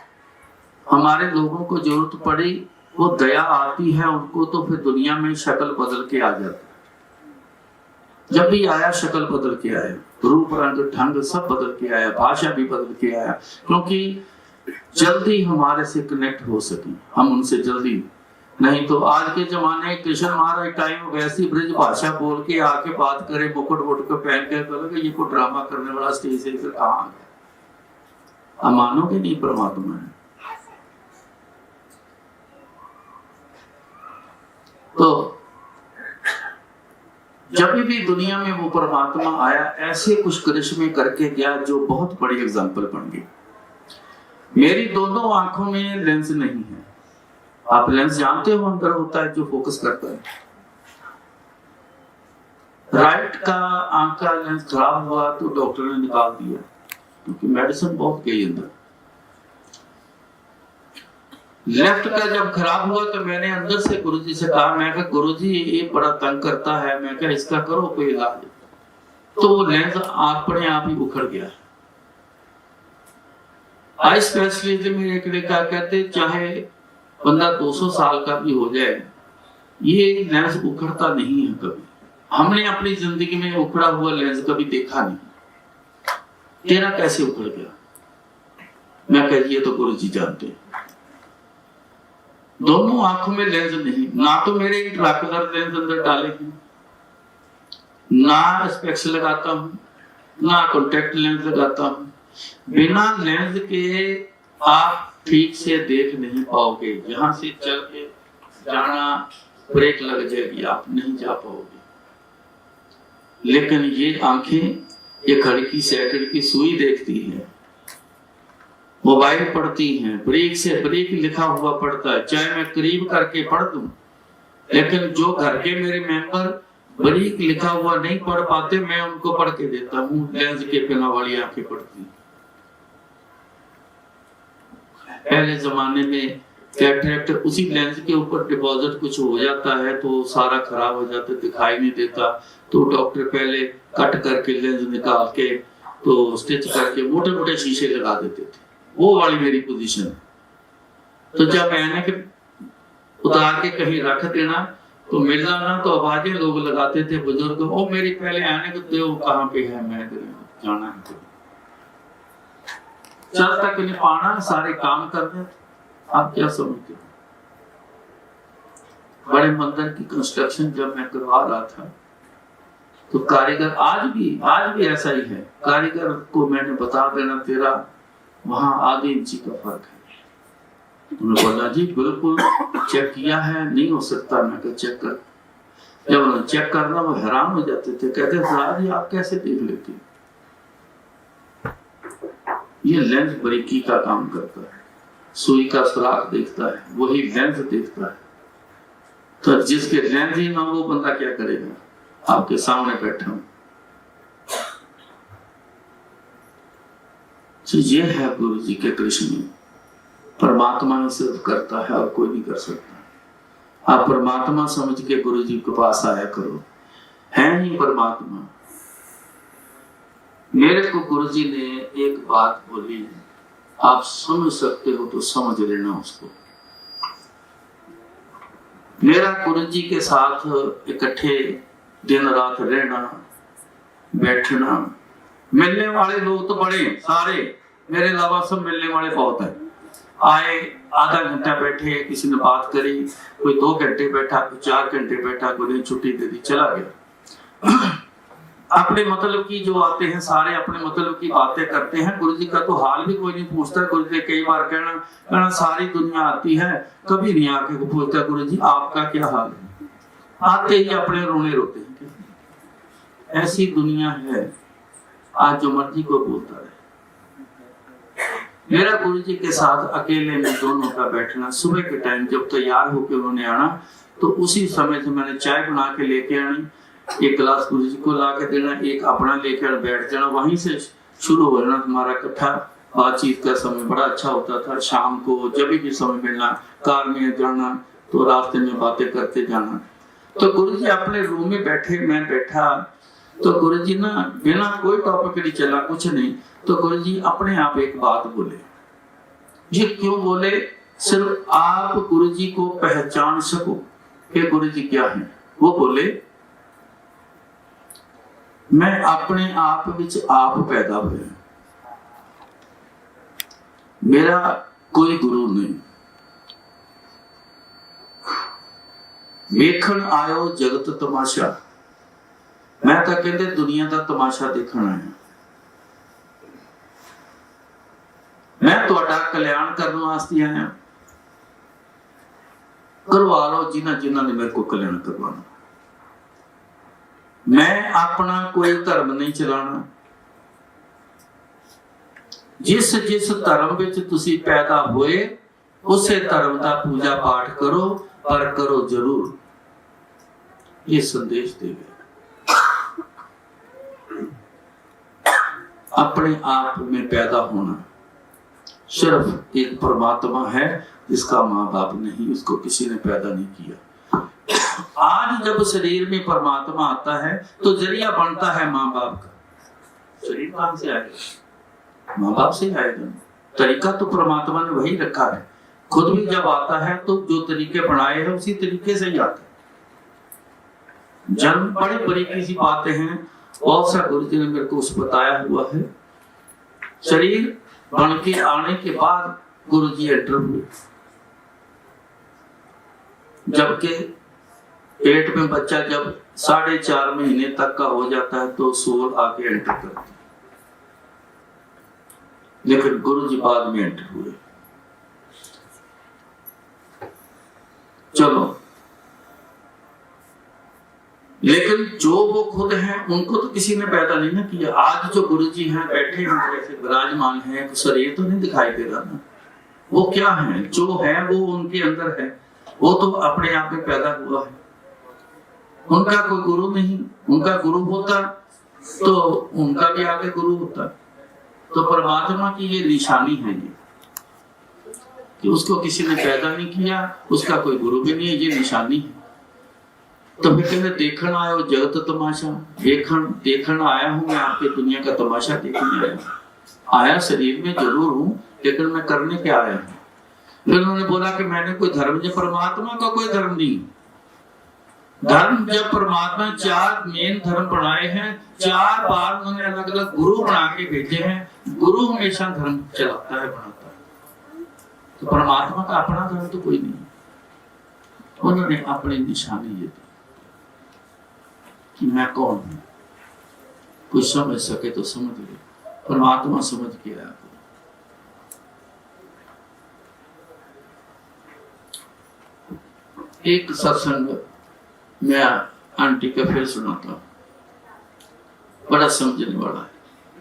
हमारे लोगों को जरूरत पड़ी, वो दया आती है उनको, तो फिर दुनिया में शक्ल बदल के आ जाती है। जब भी आया शक्ल बदल के आया, रूप रंग ढंग सब बदल के आया, भाषा भी बदल के आया, क्योंकि जल्दी हमारे से कनेक्ट हो सके हम उनसे जल्दी। नहीं तो आज के जमाने कृष्ण महाराज टाइम वैसी ब्रिज भाषा बोल के आके बात करे, मुकुट वुकुट को पहन के, बोले ये कोई ड्रामा करने वाला स्टेज से फिर कहाँ आ गया? हम मानोगे नहीं परमात्मा है। तो जब भी दुनिया में वो परमात्मा आया, ऐसे कुछ करिश्मे करके गया जो बहुत बड़ी एग्जाम्पल बन गई। मेरी दोनों आंखों में लेंस नहीं है। आप लेंस जानते हो, अंदर होता है जो फोकस करता है। राइट का आंख का लेंस खराब हुआ तो डॉक्टर ने निकाल दिया, क्योंकि मेडिसिन बहुत गई अंदर। लेफ्ट का जब खराब हुआ तो मैंने अंदर से गुरुजी से कहा, मैं कहा गुरुजी ये बड़ा तंग करता है, मैं कहा इसका करो कोई इलाज। तो वो लेंस अपने आप ही उखड़ गया। आई स्पेशलिस्ट में एक ने क्या कहते, चाहे बंदा 200 साल का भी हो जाए, ये लेंस उखड़ता नहीं है कभी। हमने अपनी जिंदगी में उखड़ा हुआ लेंस कभी देखा नहीं। तेरा कैसे उखड़ गया? मैं कह ये तो गुरुजी जानते हैं। दोनों आंखों में लेंस नहीं, ना तो मेरे इंट्राक्युलर लेंस अंदर डाले हैं, ना स्पेक्स लगाता हूं, ना कॉन्टेक्ट लेंस लगाता हूं। बिना लेंस के आप ठीक से देख नहीं पाओगे। यहां से चल के जाना, ब्रेक लग जाएगी, आप नहीं जा पाओगे। लेकिन ये आंखें ये घड़ी की सेकंड की सुई देखती है, मोबाइल पढ़ती हैं, ब्रेक से ब्रेक लिखा हुआ पढ़ता है, चाहे मैं करीब करके पढ़ दूं, लेकिन जो घर के मेरे मेंबर ब्रेक लिखा हुआ नहीं पढ़ पाते, मैं उनको पढ़ के देता हूँ। लेंस के बिना वाली आंखें पढ़ती। पहले जमाने में कैटरेक्ट उसी लेंस के ऊपर डिपॉजिट कुछ हो जाता है तो सारा खराब हो जाता, दिखाई नहीं देता, तो डॉक्टर पहले कट करके लेंस निकाल के तो स्टिच करके मोटे मोटे शीशे लगा देते थे। वो वाली मेरी पोजीशन है। तो जब ऐनक उतार के कहीं रख देना तो मिलना ना, तो आवाजें लोग लगाते थे बुजुर्ग, ओ मेरी पहले ऐनक दो, कहाँ पे है, मैं जाना है। चल तक नहीं पाना, सारे काम करने। आप क्या समझते हो? बड़े मंदिर की कंस्ट्रक्शन जब मैं करवा रहा था तो कारीगर आज भी ऐसा ही है, कारीगर को मैंने बता देना तेरा वहां आधे इंची का फर्क है। उन्होंने बोला जी बिल्कुल चेक किया है, नहीं हो सकता। मैं कहा चेक कर। जब उन्होंने चेक करना वो हैरान हो जाते थे, कहते थे जी आप कैसे देख लेते? ये लेंस बारीकी का काम करता है, सुई का सुराख देखता है, वही लेंस देखता है। तो जिसके लेंस ही ना वो बंदा क्या करेगा? आपके सामने बैठा हूं। तो ये है गुरु जी के कृष्ण, परमात्मा ही सिर्फ करता है और कोई नहीं कर सकता। आप परमात्मा समझ के गुरु जी के पास आया करो, है ही परमात्मा। मेरे को गुरु जी ने एक बात बोली, आप समझ सकते हो तो समझ लेना उसको। मेरा गुरु जी के साथ इकट्ठे दिन रात रहना, बैठना, मिलने वाले लोग तो बड़े सारे, मेरे अलावा सब मिलने वाले बहुत है। आए, आधा घंटा बैठे, किसी ने बात करी, कोई 2 घंटे बैठा, कोई 4 घंटे बैठा, कोई छुट्टी दे दी, चला गया। अपने मतलब की जो आते हैं सारे अपने मतलब की बातें करते हैं। गुरु जी का तो हाल भी कोई नहीं पूछता। गुरु जी कई बार कहना सारी दुनिया आती है, कभी नहीं आके पूछता गुरु जी आपका क्या हाल है। आते ही अपने रोने रोते हैं। ऐसी दुनिया है, आज जो मर्जी को बोलता है। मेरा गुरु जी के साथ अकेले में दोनों का बैठना, सुबह के टाइम जब तैयार होकर उन्होंने आना तो उसी समय से मैंने चाय बना के लेके आनी, एक गिलास गुरु जी को ला के देना, एक अपना लेकर बैठ जाना, वहीं से शुरू हो जाना हमारा इकट्ठा बातचीत का समय। बड़ा अच्छा होता था। शाम को जब भी समय मिलना, कार में जाना तो रास्ते में बातें करते जाना। तो गुरु जी अपने रूम में बैठे, मैं बैठा, तो गुरु जी ना बिना कोई टॉपिक नहीं चला, कुछ नहीं, तो गुरु जी अपने आप एक बात बोले। ये क्यों बोले? सिर्फ आप गुरु जी को पहचान सको कि गुरु जी क्या है। वो बोले मैं अपने आप विच आप पैदा हुए, मेरा कोई गुरु नहीं। वेखण आयो जगत तमाशा, मैं तो कहते दुनिया का तमाशा देखना है। मैं तुहाडा कल्याण करने वास्ते आया, करवा लो जिन्हां जिन्हां ने मेरे को कल्याण करवाना। मैं अपना कोई धर्म नहीं चलाना। जिस जिस धर्म विच तुसी पैदा होए उसे धर्म का पूजा पाठ करो, पर करो जरूर। ये संदेश देगा। अपने आप में पैदा होना सिर्फ एक परमात्मा है, जिसका माँ बाप नहीं, उसको किसी ने पैदा नहीं किया। आज जब शरीर में परमात्मा आता है तो जरिया बनता है माँ बाप का। शरीर कहां से आएगा? माँ बाप से आएगा। तरीका तो परमात्मा ने वही रखा है। खुद भी जब आता है तो जो तरीके बनाए हैं उसी तरीके से ही आता है। जन्म बड़ी बारीकी सी बातें हैं, बहुत सा गुरु जी ने मेरे को उस बताया हुआ है। शरीर बन के आने के बाद गुरु जी एंटर हुए, जबकि पेट में बच्चा जब 4.5 महीने तक का हो जाता है तो सोल आके एंटर करती है, लेकिन गुरु जी बाद में एंटर हुए। चलो जो वो खुद है उनको तो किसी ने पैदा नहीं ना किया। आज जो गुरुजी हैं बैठे हैं जैसे विराजमान है, शरीर तो नहीं दिखाई दे रहा ना, वो क्या है, जो है वो उनके अंदर है, वो तो अपने आप में पैदा हुआ है। उनका कोई गुरु नहीं, उनका गुरु होता तो उनका भी आगे गुरु होता। तो परमात्मा की ये निशानी है ये कि उसको किसी ने पैदा नहीं किया, उसका कोई गुरु भी नहीं है, ये निशानी है। तो फिर कहते देखण आयो जगत तमाशा, देखण आया हूं मैं आपके दुनिया का तमाशा देखने आया शरीर में जरूर हूं, लेकिन मैं करने क्या आया हूं। फिर उन्होंने बोला कि मैंने कोई धर्म, जब परमात्मा का कोई धर्म नहीं, धर्म जब परमात्मा 4 मेन धर्म बनाए हैं, 4 बार उन्होंने अलग अलग गुरु बना के भेजे हैं। गुरु हमेशा धर्म चलाता है, बनाता है। तो परमात्मा का अपना धर्म तो कोई नहीं, उन्होंने अपनी निशानी ये दी कि मैं कौन हूं। कोई समझ सके तो समझ ले, परमात्मा समझ के आया। एक सत्संग मैं आंटी का फिर सुनाता हूं, बड़ा समझने वाला है।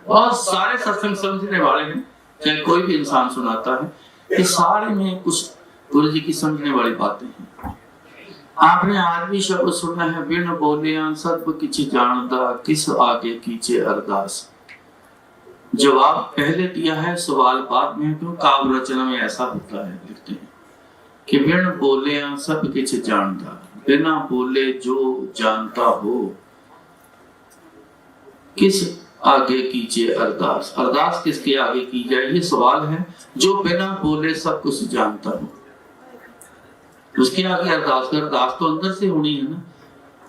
बहुत सारे सत्संग समझने वाले हैं, चाहे कोई भी इंसान सुनाता है, कि सारे में कुछ गुरु जी की समझने वाली बातें हैं। आपने आज भी शब्द सुना है, बिन बोलिया सब किछ जानता, किस आगे कीचे अरदास। जवाब पहले दिया है, सवाल बाद में, क्यों काव्य रचना में ऐसा होता है, लिखते हैं कि बिन बोलिया सब किछ जानता, बिना बोले जो जानता हो, किस आगे कीजिए अरदास। अरदास किसके आगे की जाए, ये सवाल है। जो बिना बोले सब कुछ जानता हो, उसके आगे अरदास कर। अरदास तो अंदर से होनी है ना।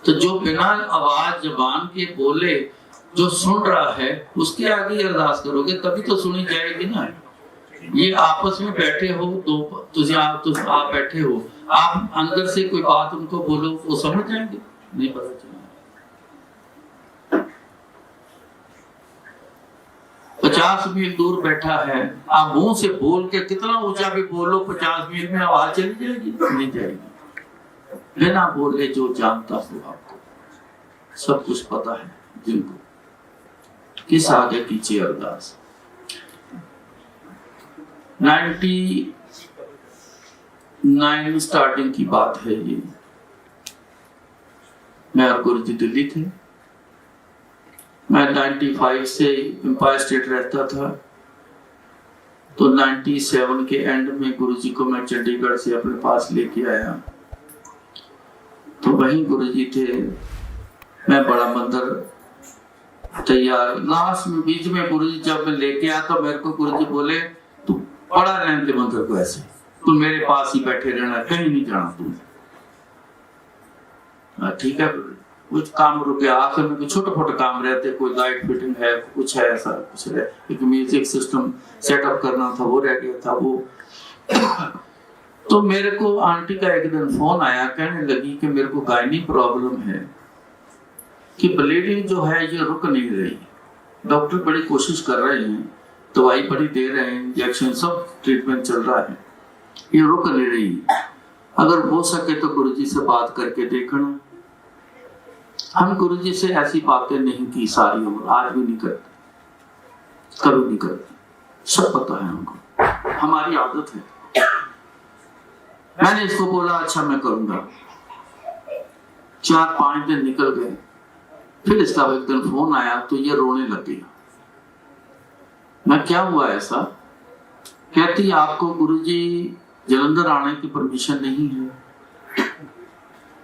तो जो बिना आवाज जबान के बोले, जो सुन रहा है, उसके आगे अरदास करोगे तभी तो सुनी जाएगी ना। ये आपस में बैठे हो, दो आप बैठे हो, आप अंदर से कोई बात उनको बोलो, वो समझ जाएंगे? नहीं पता चलेगा। 50 मील दूर बैठा है, आप मुंह से बोल के कितना ऊंचा भी बोलो, 50 मील में आवाज चली जाएगी? नहीं जाएगी। बिना बोले जो जानता हो, आपको सब कुछ पता है, जिनको किस आगे कीजिए अरदास। 99 स्टार्टिंग की बात है ये। मैं और गुरु जी दिल्ली थे। मैं 95 से एम्पायर स्टेट रहता था, तो 97 के एंड में गुरु जी को मैं चंडीगढ़ से अपने पास लेके आया। तो वहीं गुरु जी थे, मैं बड़ा मंदिर तैयार, लास्ट में बीच में गुरु जी जब मैं लेके आया तो मेरे को गुरु जी बोले, तू पड़ा रहने दे मंदिर को, ऐसे तू मेरे पास ही बैठे रहना, कहीं नहीं जाना तू। ठीक है, कुछ काम रुके, आखिर में छोटे छोटे काम रहते, कोई लाइट फिटिंग है, कुछ है, ऐसा कुछ है, एक म्यूजिक सिस्टम सेटअप करना था, वो रह गया था वो। तो मेरे को आंटी का एक दिन फोन आया, कहने लगी कि मेरे को गायनी प्रॉब्लम है, कि ब्लीडिंग जो है ये रुक नहीं रही, डॉक्टर बड़ी कोशिश कर रहे हैं, दवाई बड़ी दे रहे हैं, इंजेक्शन सब ट्रीटमेंट चल रहा है, ये रुक नहीं रही। अगर हो सके तो गुरुजी से बात करके देखना। हम गुरुजी से ऐसी बातें नहीं की सारी उम्र, आज भी नहीं करते, कभी नहीं करते, सब पता है हमको, हमारी आदत है। मैंने इसको बोला अच्छा मैं करूंगा। 4-5 दिन निकल गए, फिर इसका एक दिन फोन आया तो ये रोने लग गया। मैं क्या हुआ ऐसा? कहती आपको गुरुजी जलंधर आने की परमिशन नहीं है।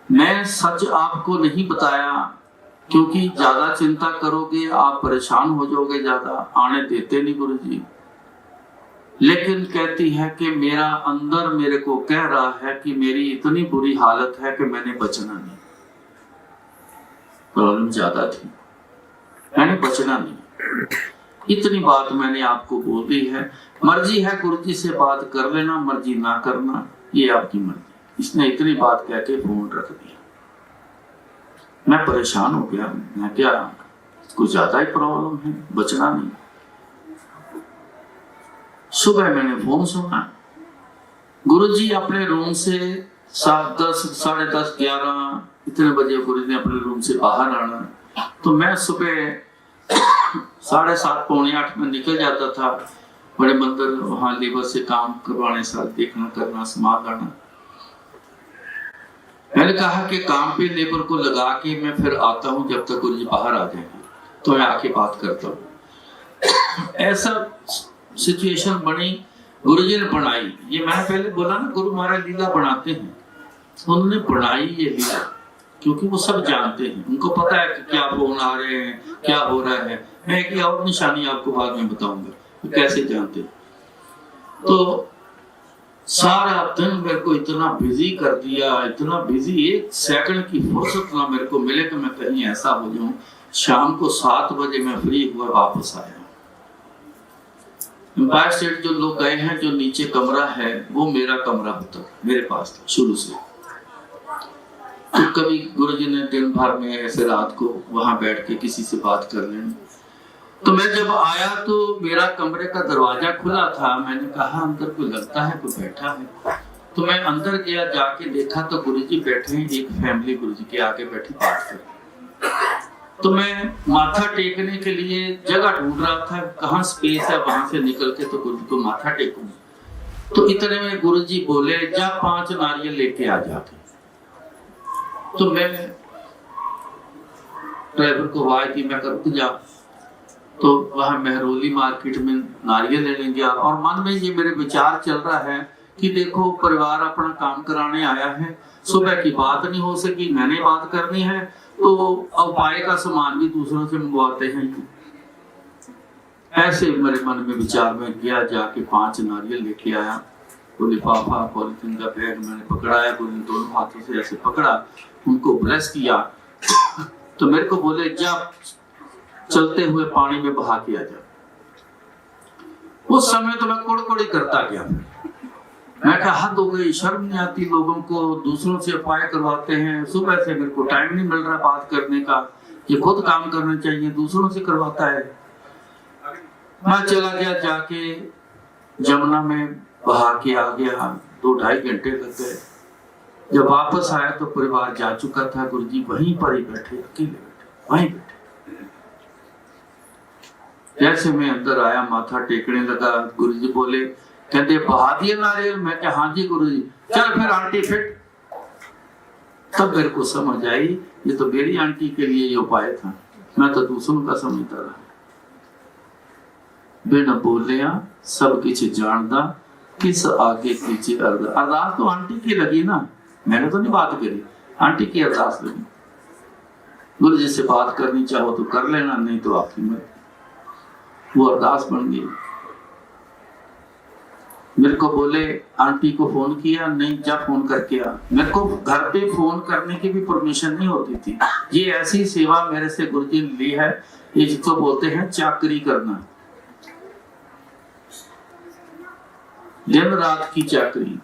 मैं सच आपको नहीं बताया, क्योंकि ज्यादा चिंता करोगे आप परेशान हो जाओगे, ज्यादा आने देते नहीं गुरुजी। लेकिन कहती है कि मेरा अंदर मेरे को कह रहा है कि मेरी इतनी बुरी हालत है कि मैंने बचना नहीं, प्रॉब्लम ज्यादा थी, मैंने बचना नहीं। इतनी बात मैंने आपको बोल दी है, मर्जी है गुरुजी से बात कर लेना, मर्जी ना करना ये आपकी मर्जी। इसने इतनी बात कह के फोन रख दिया। मैं परेशान हो गया, मैं क्या कुछ ज्यादा ही प्रॉब्लम है, बचना नहीं। सुबह मैंने फोन सुना, गुरुजी अपने रूम से 10, 10:30, 11 इतने बजे गुरु जी ने अपने रूम से बाहर आना। तो मैं सुबह 7:30 पौने 8 में निकल जाता था बड़े मंदिर, वहां लेबर से काम करवाने, साथ देखना करना, सामान लाना। मैंने कहा कि काम पे लेबर को लगा के मैं फिर आता हूँ, जब तक गुरु जी बाहर आ जाएंगे तो मैं आके बात करता हूँ। ऐसा सिचुएशन बनी, गुरु जी ने बनाई। ये मैंने पहले बोला ना, गुरु महाराज लीला बनाते हैं, उन्होंने बनाई ये लीला, क्योंकि वो सब जानते हैं, उनको पता है कि क्या फोन आ रहे हैं, क्या हो रहा है। मैं एक और निशानी आपको बाद में बताऊंगा कैसे जानते हैं। तो सारा दिन मेरे को इतना बिजी कर दिया, इतना बिजी, 1 सेकंड की फुर्सत ना मेरे को मिले कि मैं कहीं ऐसा हो जाऊं। शाम को 7 बजे मैं फ्री हुआ, वापस आया। एम्पायर स्टेट जो लोग गए हैं, जो नीचे कमरा है वो मेरा कमरा होता, मेरे पास था शुरू से। तो कभी गुरुजी ने दिन भर में ऐसे रात को वहां बैठ के किसी से बात कर लेनी। तो मैं जब आया तो मेरा कमरे का दरवाजा खुला था। मैंने कहा अंदर कोई लगता है, कोई बैठा है। तो मैं अंदर गया, जाके देखा तो गुरुजी बैठे हैं, एक फैमिली गुरुजी के आगे बैठी बात कर। तो मैं माथा टेकने के लिए जगह ढूंढ रहा था, कहाँ स्पेस है वहां से निकल के तो गुरुजी को माथा टेकूं। तो इतने में गुरुजी बोले, जा 5 नारियल लेके आ जाके। तो मैं ड्राइवर को आवाज दी, मैं रुक जा। तो वहां मेहरौली मार्केट में नारियल लेने गया, और मन में ये मेरे विचार चल रहा है कि देखो परिवार अपना काम कराने आया है, सुबह की बात नहीं हो सकी, मैंने बात करनी है, तो अब पाए का सामान भी दूसरों से मंगवाते हैं। ऐसे मेरे मन में विचार में गया, जाके 5 नारियल लेके आया। वो लिफाफा पॉलिथीन का बैग मैंने पकड़ाया, दोनों हाथों से ऐसे पकड़ा, उनको ब्लेस किया। तो मेरे को बोले, जा चलते हुए पानी में बहा के आ जा। उस समय तो मैं कुड़कुड़ी करता गया। मैं कहा हद हो गई, शर्म नहीं आती लोगों को, दूसरों से उपाय करवाते हैं, सुबह से मेरे को टाइम नहीं मिल रहा बात करने का, ये खुद काम करना चाहिए, दूसरों से करवाता है। मैं चला गया, जाके जमुना में बहा के आ गया। 2-2.5 घंटे लग गए। जब वापस आया तो परिवार जा चुका था, गुरुजी वहीं पर ही बैठे, अकेले बैठे, वहीं बैठे। जैसे मैं अंदर आया, माथा टेकने लगा, गुरुजी बोले, कहते बहा दिए नारियल? मैं क्या, हाँ जी गुरुजी। चल फिर आंटी फिट। तब मेरे को समझ आई, ये तो मेरी आंटी के लिए ये उपाय था, मैं तो दूसरों का समझता रहा। बिना बोलिया सब किछ जानदा, किस आगे पीछे अरदास। अरदास तो आंटी की लगी ना, मैंने तो नहीं बात करी, आंटी की अरदास लगी। गुरु जी से बात करनी चाहो तो कर लेना, नहीं तो आपकी मर्जी। वो अरदास बन गई। मेरे को बोले, आंटी को फोन किया? नहीं, जब फोन करके आ। मेरे को घर पे फोन करने की भी परमिशन नहीं होती थी। ये ऐसी सेवा मेरे से गुरुजी ने ली है, ये जिसको बोलते हैं चाकरी करना, दिन रात की चाकरी।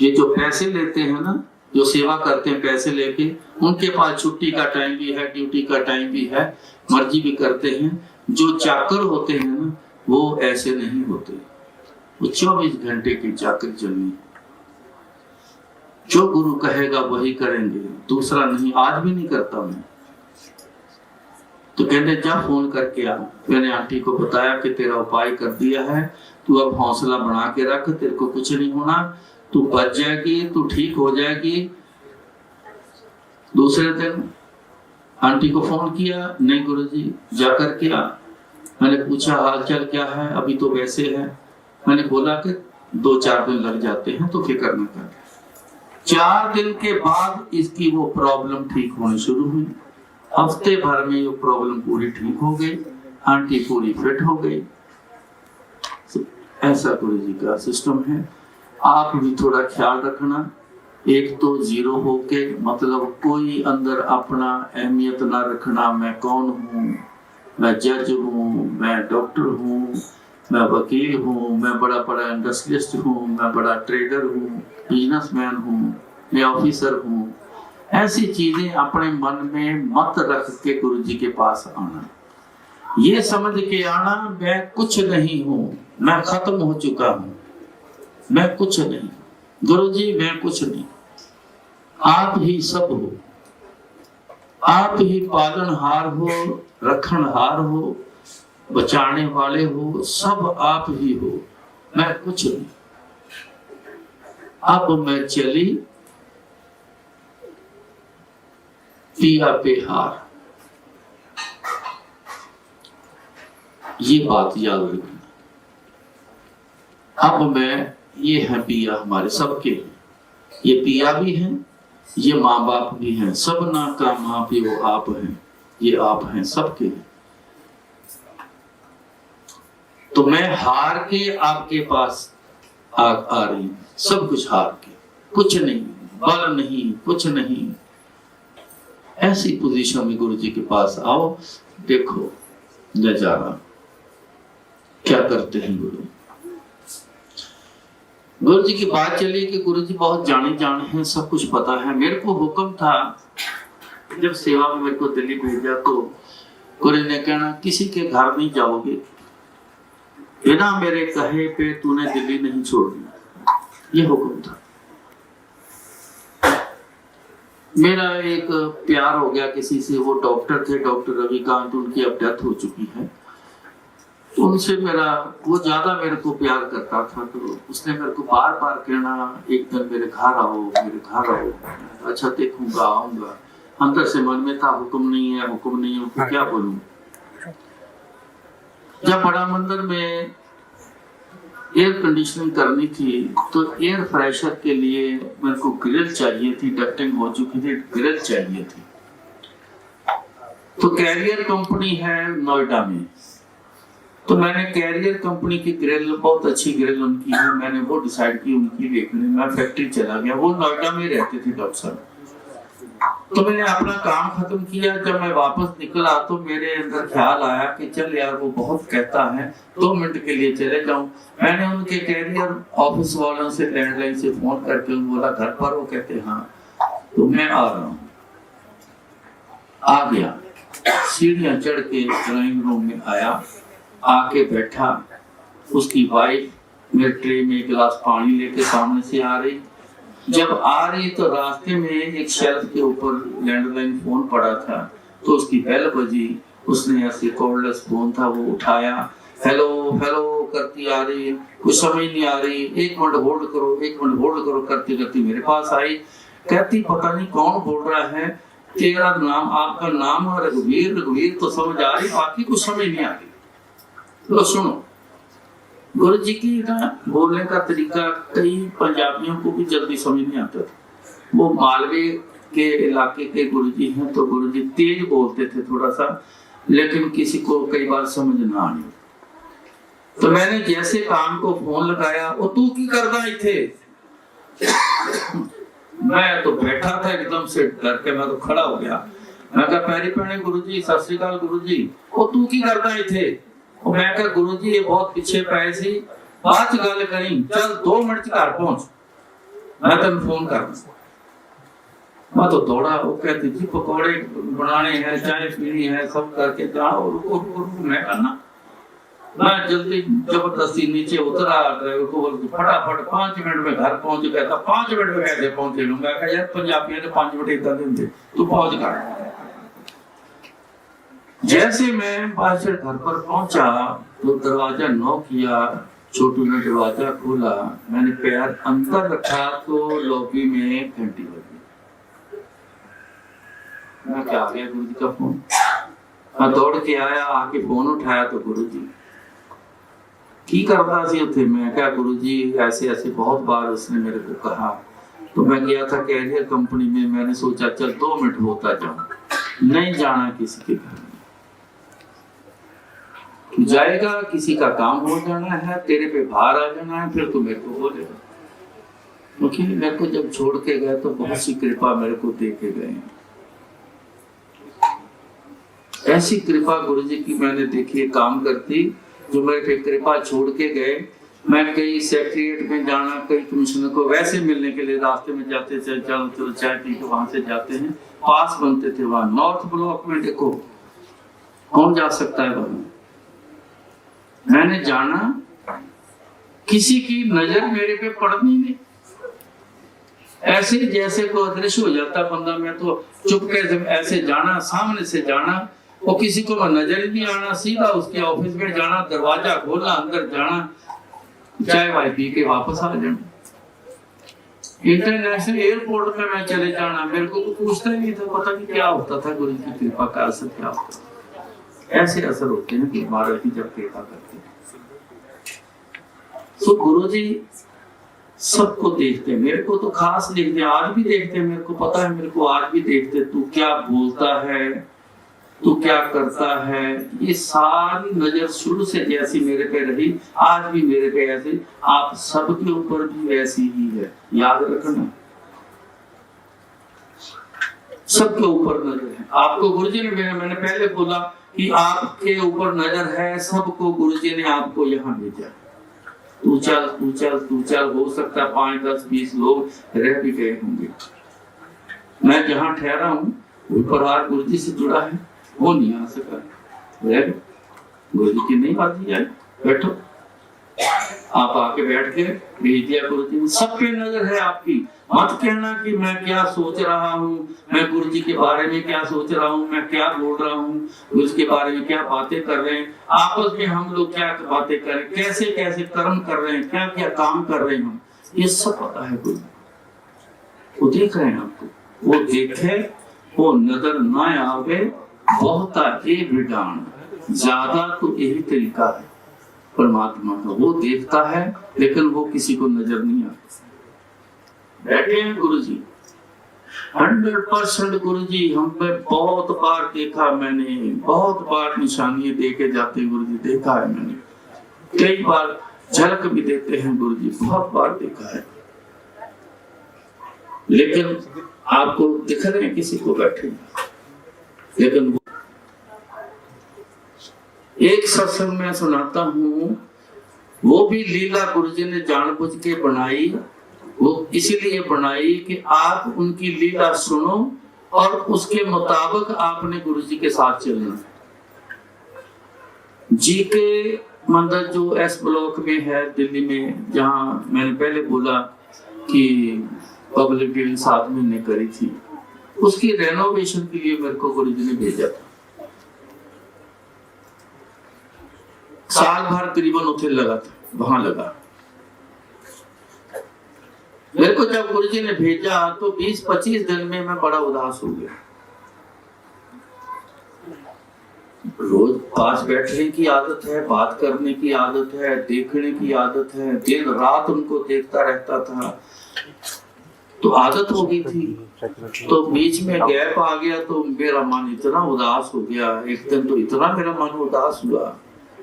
ये जो पैसे लेते हैं ना, जो सेवा करते हैं पैसे लेके, उनके पास छुट्टी का टाइम भी है, ड्यूटी का टाइम भी है, मर्जी भी करते हैं। जो चाकर होते हैं ना, वो ऐसे नहीं होते, वो 24 घंटे की चाकरी चलनी। जो गुरु कहेगा वही करेंगे, दूसरा नहीं। आज भी नहीं करता मैं। तो कहते जा फोन करके आ। मैंने आंटी को बताया कि तेरा उपाय कर दिया है, तू अब हौसला बना के रख, तेरे को कुछ नहीं होना, तू बच जाएगी, तू ठीक हो जाएगी। दूसरे दिन आंटी को फोन किया, नहीं गुरुजी जा करके आ। मैंने पूछा हालचाल क्या है? अभी तो वैसे है। मैंने बोला कि 2-4 दिन लग जाते हैं, तो फिक्र न कर। 4 दिन के बाद इसकी वो प्रॉब्लम ठीक होनी शुरू हुई। हफ्ते भर में वो प्रॉब्लम पूरी ठीक हो गई, आंटी पूरी फिट हो गई। ऐसा गुरुजी का सिस्टम है। आप भी थोड़ा ख्याल रखना। एक तो 0 होके, मतलब कोई अंदर अपना अहमियत ना रखना, मैं कौन हूँ, मैं जज हूँ, मैं डॉक्टर हूँ, मैं वकील हूँ, मैं बड़ा बड़ा इंडस्ट्रियलिस्ट हूँ, मैं बड़ा ट्रेडर हूँ, बिजनेसमैन हूँ, मैं ऑफिसर हूँ। ऐसी चीजें अपने मन में मत रख के गुरुजी के पास आना। ये समझ के आना, मैं कुछ नहीं हूँ, मैं खत्म हो चुका हूँ, मैं कुछ नहीं, गुरुजी मैं कुछ नहीं। आप ही सब हो, आप ही पालनहार हो, रखणहार हो, बचाने वाले हो, सब आप ही हो, मैं कुछ नहीं। अब मैं चली पिया पे हार, ये बात याद रखना। अब मैं, ये है पिया हमारे सबके, ये पिया भी हैं, ये माँ बाप भी हैं, सब ना का माँ भी वो आप हैं, ये आप हैं सबके हैं। तो मैं हार के आपके पास आ रही हूं, सब कुछ हार के, कुछ नहीं, बल नहीं, कुछ नहीं। ऐसी पोजीशन में गुरु जी के पास आओ, देखो नजारा क्या करते हैं गुरु। गुरु जी की बात चली कि गुरु जी बहुत जाने जाने हैं, सब कुछ पता है। मेरे को हुक्म था, जब सेवा में मेरे को दिल्ली भेजा तो गुरु ने कहना किसी के घर नहीं जाओगे, बिना मेरे कहे पे तूने दिल्ली नहीं छोड़नी, ये हुक्म था। मेरा एक प्यार हो गया किसी से, वो डॉक्टर थे, डॉक्टर रविकांत, उनकी अब डेथ हो चुकी है। उनसे मेरा, वो ज्यादा मेरे को प्यार करता था, तो उसने मेरे को बार बार कहना एक दिन मेरे घर आओ, मेरे घर आओ। अच्छा देखूंगा, आऊंगा। अंदर से मन में था हुक्म नहीं है, हुक्म नहीं है, तो क्या बोलूं। जब बड़ा मंदिर में एयर कंडीशनिंग करनी थी तो एयर फ्रेशर के लिए मेरे को ग्रिल चाहिए थी, डक्टिंग हो चुकी थी, ग्रिल चाहिए थी। तो कैरियर कंपनी है नोएडा में, तो मैंने कैरियर कंपनी की ग्रिल, बहुत अच्छी ग्रिल उनकी है, मैंने वो डिसाइड की उनकी देखने। मैं फैक्ट्री चला गया, वो नोएडा में रहते थे डॉक्टर साहब। तो मैंने अपना काम खत्म किया। जब मैं वापस निकला तो मेरे अंदर ख्याल आया कि चल यार वो बहुत कहता है, 2 मिनट के लिए चले जाऊं। मैंने उनके कैरियर ऑफिस वालों से लैंडलाइन से फोन करके बोला घर पर, वो कहते हाँ, तो मैं आ रहा हूँ। आ गया, सीढ़ियां चढ़ के ड्राइंग रूम में आया, आके बैठा। उसकी वाइफ मेरे ट्रे में 1 गिलास पानी लेके सामने से आ रही। जब आ रही तो रास्ते में एक शेल्फ के ऊपर लैंडलाइन फोन पड़ा था, तो उसकी बेल बजी। उसने ऐसे कॉर्डलेस फोन था, वो उठाया, हेलो हेलो करती आ रही, कुछ समझ नहीं आ रही। 1 मिनट होल्ड करो, 1 मिनट होल्ड करो करती करती मेरे पास आई। कहती पता नहीं कौन बोल रहा है, तेरा नाम, आपका नाम रघुवीर, रघुवीर तो समझ आ रही, बाकी कुछ समझ नहीं आ रही। लो सुनो, गुरु जी की ना बोलने का तरीका कई पंजाबियों को भी जल्दी समझ नहीं आता था। वो मालवे के इलाके के गुरु जी हैं, तो गुरु जी तेज बोलते थे थोड़ा सा, लेकिन किसी को कई बार समझ ना आनी। तो मैंने जैसे कान को फोन लगाया, वो तू की करदा इथे। मैं तो बैठा था, एकदम से डर के मैं तो खड़ा हो गया। मैं कहा पैरी पैने गुरु जी, सत श्री अकाल गुरु जी। वो तू की करदा इथे। मैं कहा गुरु जी ये बहुत पीछे पए सी, बाद च गल करी, चल 2 मिनट च घर पहुंच, मैं तेन फोन करना। मैं तो दौड़ा। वो कहती जी पकौड़े बनाने हैं, चाय पीनी है, सब करके जाओ, रुको रुको रुको। मैं करना, मैं जल्दी जबरदस्ती नीचे उतरा, ड्राइवर को बोल फटाफट 5 मिनट में घर पहुंच गया था। 5 मिनट में कैसे पहुंचे? मैं कहा यार पंजाबियों ने 5 मिनट इतना देंगे, तू पहुंच कर। जैसे मैं बाहर घर पर पहुंचा तो दरवाजा नॉक किया, छोटू ने दरवाजा खोला, मैंने पैर अंदर रखा तो लॉबी में घंटी बजी। मैं क्या आ गया गुरु जी का फोन। मैं दौड़ के आया, आके फोन उठाया तो गुरु जी की करता सी उथे। मैं क्या गुरु जी ऐसे ऐसे बहुत बार उसने मेरे को कहा। तो मैं गया था कैरियर कंपनी में, मैंने सोचा चल 2 मिनट होता जाऊं, नहीं जाना किसी के घर जाएगा, किसी का काम हो जाना है, तेरे पे भार आ जाना है, फिर तू मेरे को बोलेगा। क्योंकि मेरे को जब छोड़ के गए तो बहुत सी कृपा मेरे को दे के गए। ऐसी कृपा गुरु जी की मैंने देखी काम करती, जो मेरे पे कृपा छोड़ के गए। मैं कई सेक्रेटरीट में जाना, कई कमिश्नर को वैसे मिलने के लिए रास्ते में जाते थे, चलो चलो चाय पी के वहां से जाते हैं, पास बनते थे। वहां नॉर्थ ब्लॉक में देखो कौन जा सकता है वहां। मैंने जाना, किसी की नजर मेरे पे पड़नी नहीं। ऐसे ही जैसे को अदृश्य हो जाता बंदा, मैं तो चुपके से ऐसे जाना, सामने से जाना, वो किसी को नजर ही नहीं आना, सीधा उसके ऑफिस में जाना, दरवाजा खोलना, अंदर जाना, चाय वाय पी के वापस आ जाना। इंटरनेशनल एयरपोर्ट में मैं चले जाना, मेरे को कुछ पूछता ही नहीं था, पता नहीं क्या होता था, गुरु की कृपा का असर क्या होता था। ऐसे असर होते हैं कि महाराज की जब कृपा करते हैं। तो गुरु जी सबको देखते, मेरे को तो खास देखते, आज भी देखते, मेरे को पता है, मेरे को आज भी देखते, तू क्या बोलता है, तू क्या करता है, ये सारी नजर शुरू से जैसी मेरे पे रही, आज भी मेरे पे ऐसे, आप सबके ऊपर भी वैसी ही है, याद रखना। सबके ऊपर नजर है। आपको गुरुजी ने, मैंने पहले बोला कि आपके ऊपर नजर है, सबको गुरुजी ने आपको यहाँ भेजा। तू चल तू चल तू चल, हो सकता है 5, 10, 20 लोग रह भी गए होंगे। मैं जहाँ ठहरा हूँ वो परिवार गुरुजी से जुड़ा है, वो नहीं आ सका, गुरुजी की नहीं बात है, बैठो, आप आके बैठ के भेज दिया गुरुजी ने। सब पे नजर है आपकी, मत कहना कि मैं क्या सोच रहा हूँ, मैं गुरुजी के बारे में क्या सोच रहा हूँ, मैं क्या बोल रहा हूँ, गुरुजी के बारे में क्या बातें कर रहे हैं, आपस में हम लोग क्या बातें करें, कैसे कैसे कर्म कर रहे हैं, क्या क्या काम कर रहे हैं हम, ये सब पता है गुरु। वो देख रहे हैं आपको, वो देखे, वो नजर न आवे, बहुत विडान, ज्यादा तो यही तरीका है परमात्मा का, वो देखता है लेकिन वो किसी को नजर नहीं आता। बैठे हैं गुरुजी, 100% गुरुजी हम पे बहुत बार देखा मैंने, बहुत बार निशानियां देके जाते गुरुजी, देखा है मैंने, कई बार झलक भी देते हैं गुरुजी, बहुत बार देखा है, लेकिन आपको दिख रहे हैं किसी को बैठे, लेकिन एक सत्संग में सुनाता हूँ, वो भी लीला गुरुजी ने जानबूझ के बनाई, वो इसीलिए बनाई कि आप उनकी लीला सुनो और उसके मुताबिक आपने गुरुजी के साथ चलना। जी के मंदिर जो एस ब्लॉक में है दिल्ली में, जहाँ मैंने पहले बोला कि पब्लिक विविंग 7 महीने करी थी, उसकी रेनोवेशन के लिए मेरे को गुरुजी ने भेजा था। साल भर करीबन उठे लगा था, वहां लगा। मेरे को जब गुरुजी ने भेजा तो 20-25 दिन में मैं बड़ा उदास हो गया। रोज पास बैठने की आदत है, बात करने की आदत है, देखने की आदत है, दिन रात उनको देखता रहता था, तो आदत हो गई थी। तो बीच में गैप आ गया तो मेरा मन इतना उदास हो गया, एक दिन तो इतना मेरा मन उदास हुआ,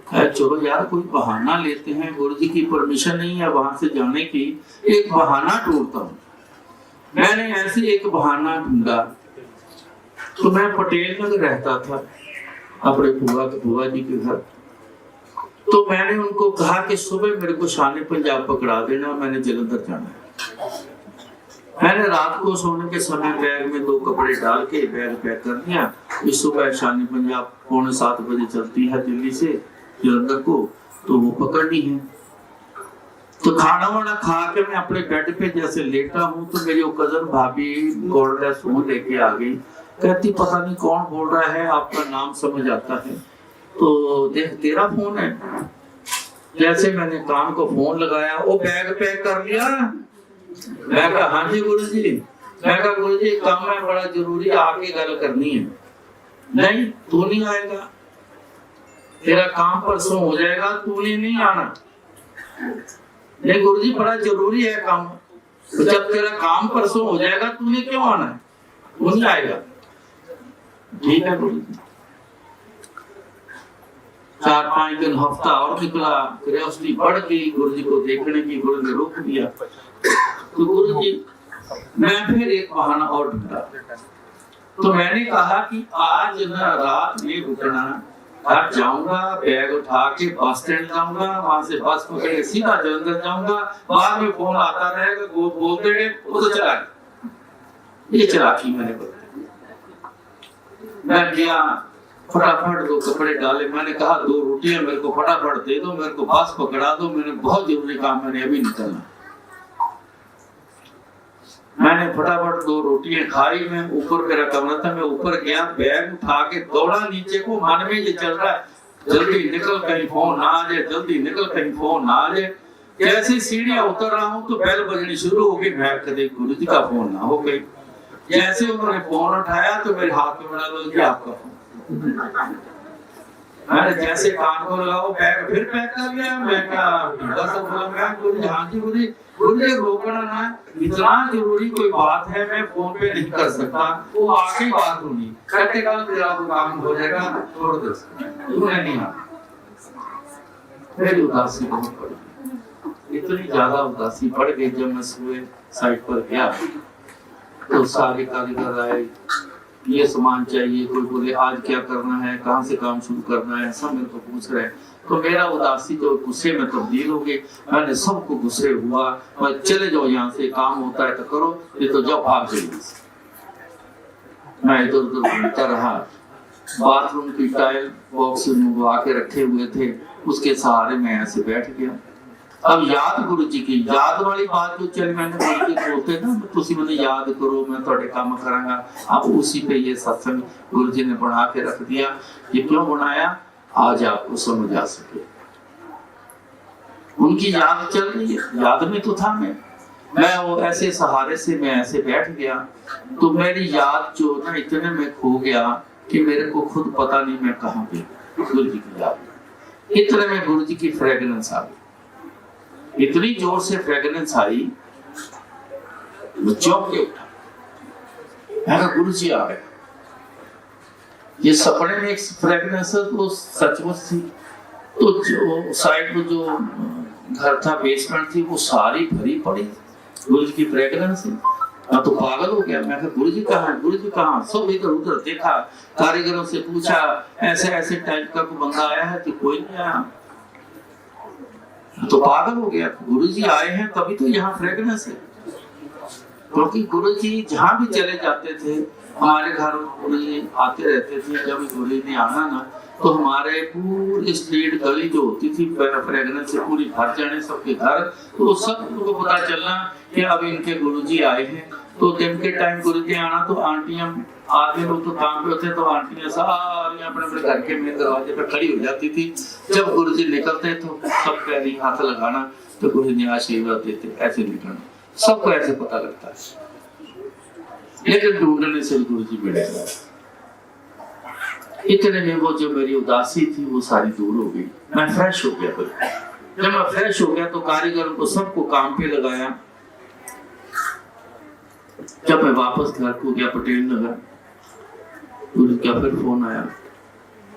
चलो यार कोई बहाना लेते हैं, गुरुजी की परमिशन नहीं है वहां से जाने की, एक बहाना ढूंढता हूँ। मैंने ऐसे एक बहाना ढूंढा, तो मैं पटेल नगर रहता था अपने बुआ जी के घर, तो मैंने उनको कहा कि सुबह मेरे को शान पंजाब पकड़ा देना, मैंने जलंधर जाना है। मैंने रात को सोने के समय बैग में 2 कपड़े डाल के बैग पैक कर दिया, इस सुबह शान पंजाब 6:45 बजे चलती है दिल्ली से जलंधर को, तो वो पकड़नी है। तो खाना वाना खा के मैं अपने बेड पे जैसे लेटा हूँ, तो मेरी कजन भाभी गॉडलेस फोन लेके आ गई, कहती पता नहीं कौन बोल रहा है, आपका नाम समझ आता है, तो देख तेरा फोन है। जैसे मैंने कान को फोन लगाया, वो बैग पैक कर लिया। मैं कहा हाँ जी गुरुजी, मैं कहा गुरुजी काम है बड़ा जरूरी, आके गल करनी है। नहीं तू नहीं आएगा, तेरा काम परसों हो जाएगा, तूने नहीं आना। नहीं गुरुजी बड़ा जरूरी है काम, तो जब तेरा काम परसों हो जाएगा तूने क्यों आना है, वो नहीं आएगा। ठीक है गुरुजी। 4-5 दिन हफ्ता और निकला, क्यूरियोसिटी बढ़ गई गुरुजी को देखने की, गुरु ने रोक दिया। तो गुरुजी मैं फिर एक बहाना और ढूंढा, तो मैंने कहा कि आज ना रात में रुकना, घर जाऊंगा, बैग उठा के बस स्टैंड जाऊंगा, वहां से बस पकड़ के सीधा जलंधर जाऊंगा, बाद में फोन आता रहेगा, वो बोलते रहे, वो तो चला गया। ये चलाकी मैंने बताई। मैं गया, फटाफट 2 कपड़े डाले, मैंने कहा 2 रोटियां मेरे को फटाफट दे दो, मेरे को बस पकड़ा दो, मैंने बहुत जरूरी काम, मैंने अभी निकलना। मैंने फटाफट 2 रोटियां खाई, मैं ऊपर मेरा कमरा था, मैं ऊपर गया, बैग उठा के दौड़ा नीचे को, मन में ये चल रहा है जल्दी निकल कहीं फोन ना आ जाए, जल्दी निकल कहीं फोन ना आ जाए। जैसे सीढ़ियां उतर रहा हूँ तो बेल बजनी शुरू हो गई, मैं कदे गुरु जी का फोन ना हो गई। जैसे उन्होंने फोन उठाया तो मेरे हाथ में बना लो आपका फोन। मैंने जैसे कान को लगाओ, बैग फिर पैक कर लिया। मैं क्या बस बोला, मैं गुरु जी हाँ जी गुरु जी रोकना ना, इतना जरूरी कोई बात है मैं फोन पे नहीं कर सकता, वो आगे बात होगी, करते कल तेरा काम हो जाएगा, छोड़ दो तूने नहीं आ। मेरी उदासी बहुत बढ़ी, इतनी ज्यादा उदासी बढ़ गई। जब मैं सुबह साइट पर गया तो सारे कारीगर आए, ये सामान चाहिए, कोई बोले आज क्या करना है, कहाँ से काम शुरू करना है, सब मेरे को पूछ रहे हैं। तो मेरा उदासी जो गुस्से में तब्दील हो गई। मैंने सबको गुस्से हुआ, मैं चले जाओ यहाँ से, काम होता है तो करो, ये तो जब भाग जाइए। मैं इधर उधर घूमता रहा, बाथरूम की टाइल बॉक्स मंगवा के रखे हुए थे, उसके सहारे मैं ऐसे बैठ गया। अब याद गुरु जी की याद वाली बात जो चल मैंने गुरु जी बोलते ना, तुसी मैंने याद करो मैं थोड़े काम करांगा। अब उसी पे ये सत्संग गुरु जी ने बना के रख दिया। ये क्यों बनाया, आज आपको समझ आ सके। उनकी याद चल रही है, याद में तो था मैं वो ऐसे सहारे से मैं ऐसे बैठ गया, तो मेरी याद जो ना इतने में खो गया कि मेरे को खुद पता नहीं मैं कहाँ पे। गुरु जी की याद, इतने में गुरु जी की फ्रेगनेंस आ गई, इतनी जोर से फ्रेगनेंस आई, मैं चौंक के उठा। मैं कहा गुरु जी आ गए। ये सपने में एक फ्रेगनेंस तो सचमुच थी। तो जो साइड में जो घर था, बेसमेंट थी, वो सारी भरी पड़ी गुरु जी की फ्रेगनेंस से। मैं तो पागल हो गया। मैं कहा गुरु जी कहाँ है, गुरु जी कहाँ? सब इधर उधर देखा, कारीगरों से पूछा, ऐसे ऐसे टाइप का कोई बंदा आया है, तो कोई नहीं आया। तो पागल हो गया, गुरु जी आए हैं तभी तो यहाँ फ्रेगनेंस है। क्योंकि गुरु जी जहाँ भी चले जाते थे, हमारे घर गुरु जी आते रहते थे। जब गुरु जी ने आना ना, तो हमारे पूरी स्ट्रीट गली जो होती थी फ्रेगनेंस से पूरी भर जाने सबके घर। तो सबको पता चलना कि अब इनके गुरु जी आए हैं। तो दिन के टाइम गुरु जी आना, तो आंटियां आधे लोग तो काम पे होते, तो आंटियां सारी अपने अपने घर के मेन दरवाजे पर खड़ी हो जाती थी। जब गुरु जी निकलते तो सब पैरी हाथ लगाना, तो गुरु जी आशीर्वाद देते, ऐसे निकलना। सबको ऐसे पता लगता है, लेकिन ढूंढने से गुरु जी मिले। इतने में वो जो मेरी उदासी थी वो सारी दूर हो गई। मैं फ्रेश हो गया। जब मैं फ्रेश हो गया तो कारीगरों को सबको काम पे लगाया। जब मैं वापस घर को गया पटेल नगर, गुरु का फिर फोन आया,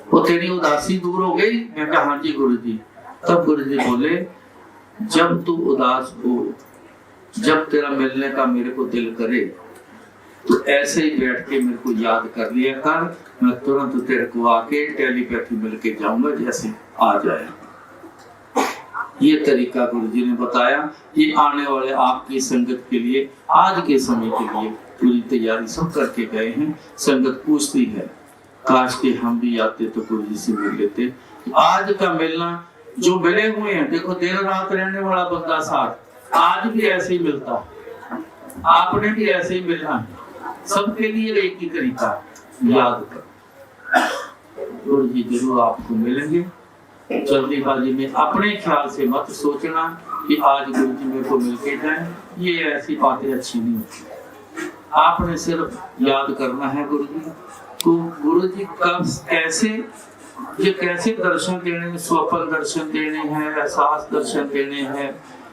वो तेरी उदासी दूर हो गई? मैं कहा हाँ जी गुरु जी। तब गुरु जी बोले, जब तू उदास हो, जब तेरा मिलने का मेरे को दिल करे, तो ऐसे ही बैठ के मेरे को याद कर लिया कर, मैं तुरंत तेरे को आके टेलीपैथी मिलके जाऊंगा जैसे आ जाए। ये तरीका गुरु जी ने बताया। ये आने वाले आपकी संगत के लिए, आज के समय के लिए पूरी तैयारी सब करके गए हैं। संगत पूछती है, काश के हम भी आते तो गुरु जी से मिल लेते। आज का मिलना, जो मिले हुए हैं, देखो दिन रात रहने वाला बंदा साथ आज भी ऐसे ही मिलता है, आपने भी ऐसे ही मिलना है। सबके लिए एक ही तरीका, याद कर गुरु जी जरूर आपको मिलेंगे। जल्दीबाजी में अपने ख्याल से मत सोचना कि आज गुरु जी मेरे को मिलके जाएं। ये ऐसी बातें अच्छी नहीं होती। आपने सिर्फ याद करना है गुरु जी को। गुरु जी कब कैसे, ये कैसे दर्शन देने, स्वप्न दर्शन देने हैं, एहसास दर्शन देने हैं,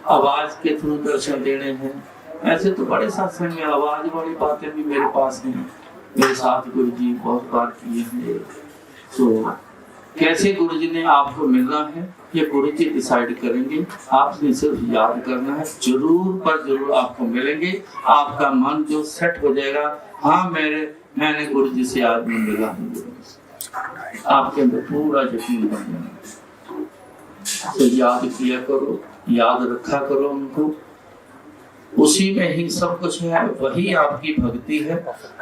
आवाज के थ्रू दर्शन देने हैं। ऐसे तो बड़े सत्संग में आवाज वाली बातें भी मेरे पास हैं, मेरे साथ गुरु जी बहुत बार किए हैं। तो कैसे गुरु जी ने आपको मिलना है, ये गुरु जी डिसाइड करेंगे। आपने सिर्फ याद करना है, जरूर पर जरूर आपको मिलेंगे। आपका मन जो सेट हो जाएगा, हाँ मैंने गुरु जी से आज में मिला हूँ, आपके अंदर पूरा यकीन बन जाएगा। तो याद किया करो, याद रखा करो उनको, उसी में ही सब कुछ है। वही आपकी भक्ति है,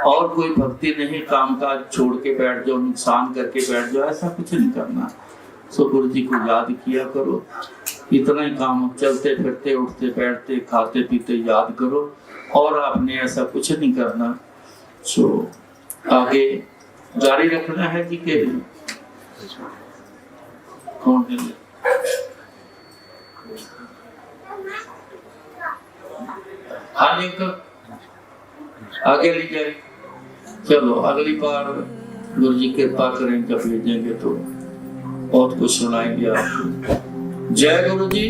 और कोई भक्ति नहीं। काम काज छोड़ के बैठ जाओ, नुकसान करके बैठ जाओ, ऐसा कुछ नहीं करना। सो गुरु जी को याद किया करो, इतना ही काम। चलते फिरते, उठते बैठते, खाते पीते याद करो, और आपने ऐसा कुछ नहीं करना। सो आगे जारी रखना है जी के कौन है? हाँ जी अंकल, आगे ले जाए। चलो अगली बार गुरु जी कृपा करें, जब भेजेंगे तो बहुत कुछ सुनाएंगे आपको। जय गुरु जी।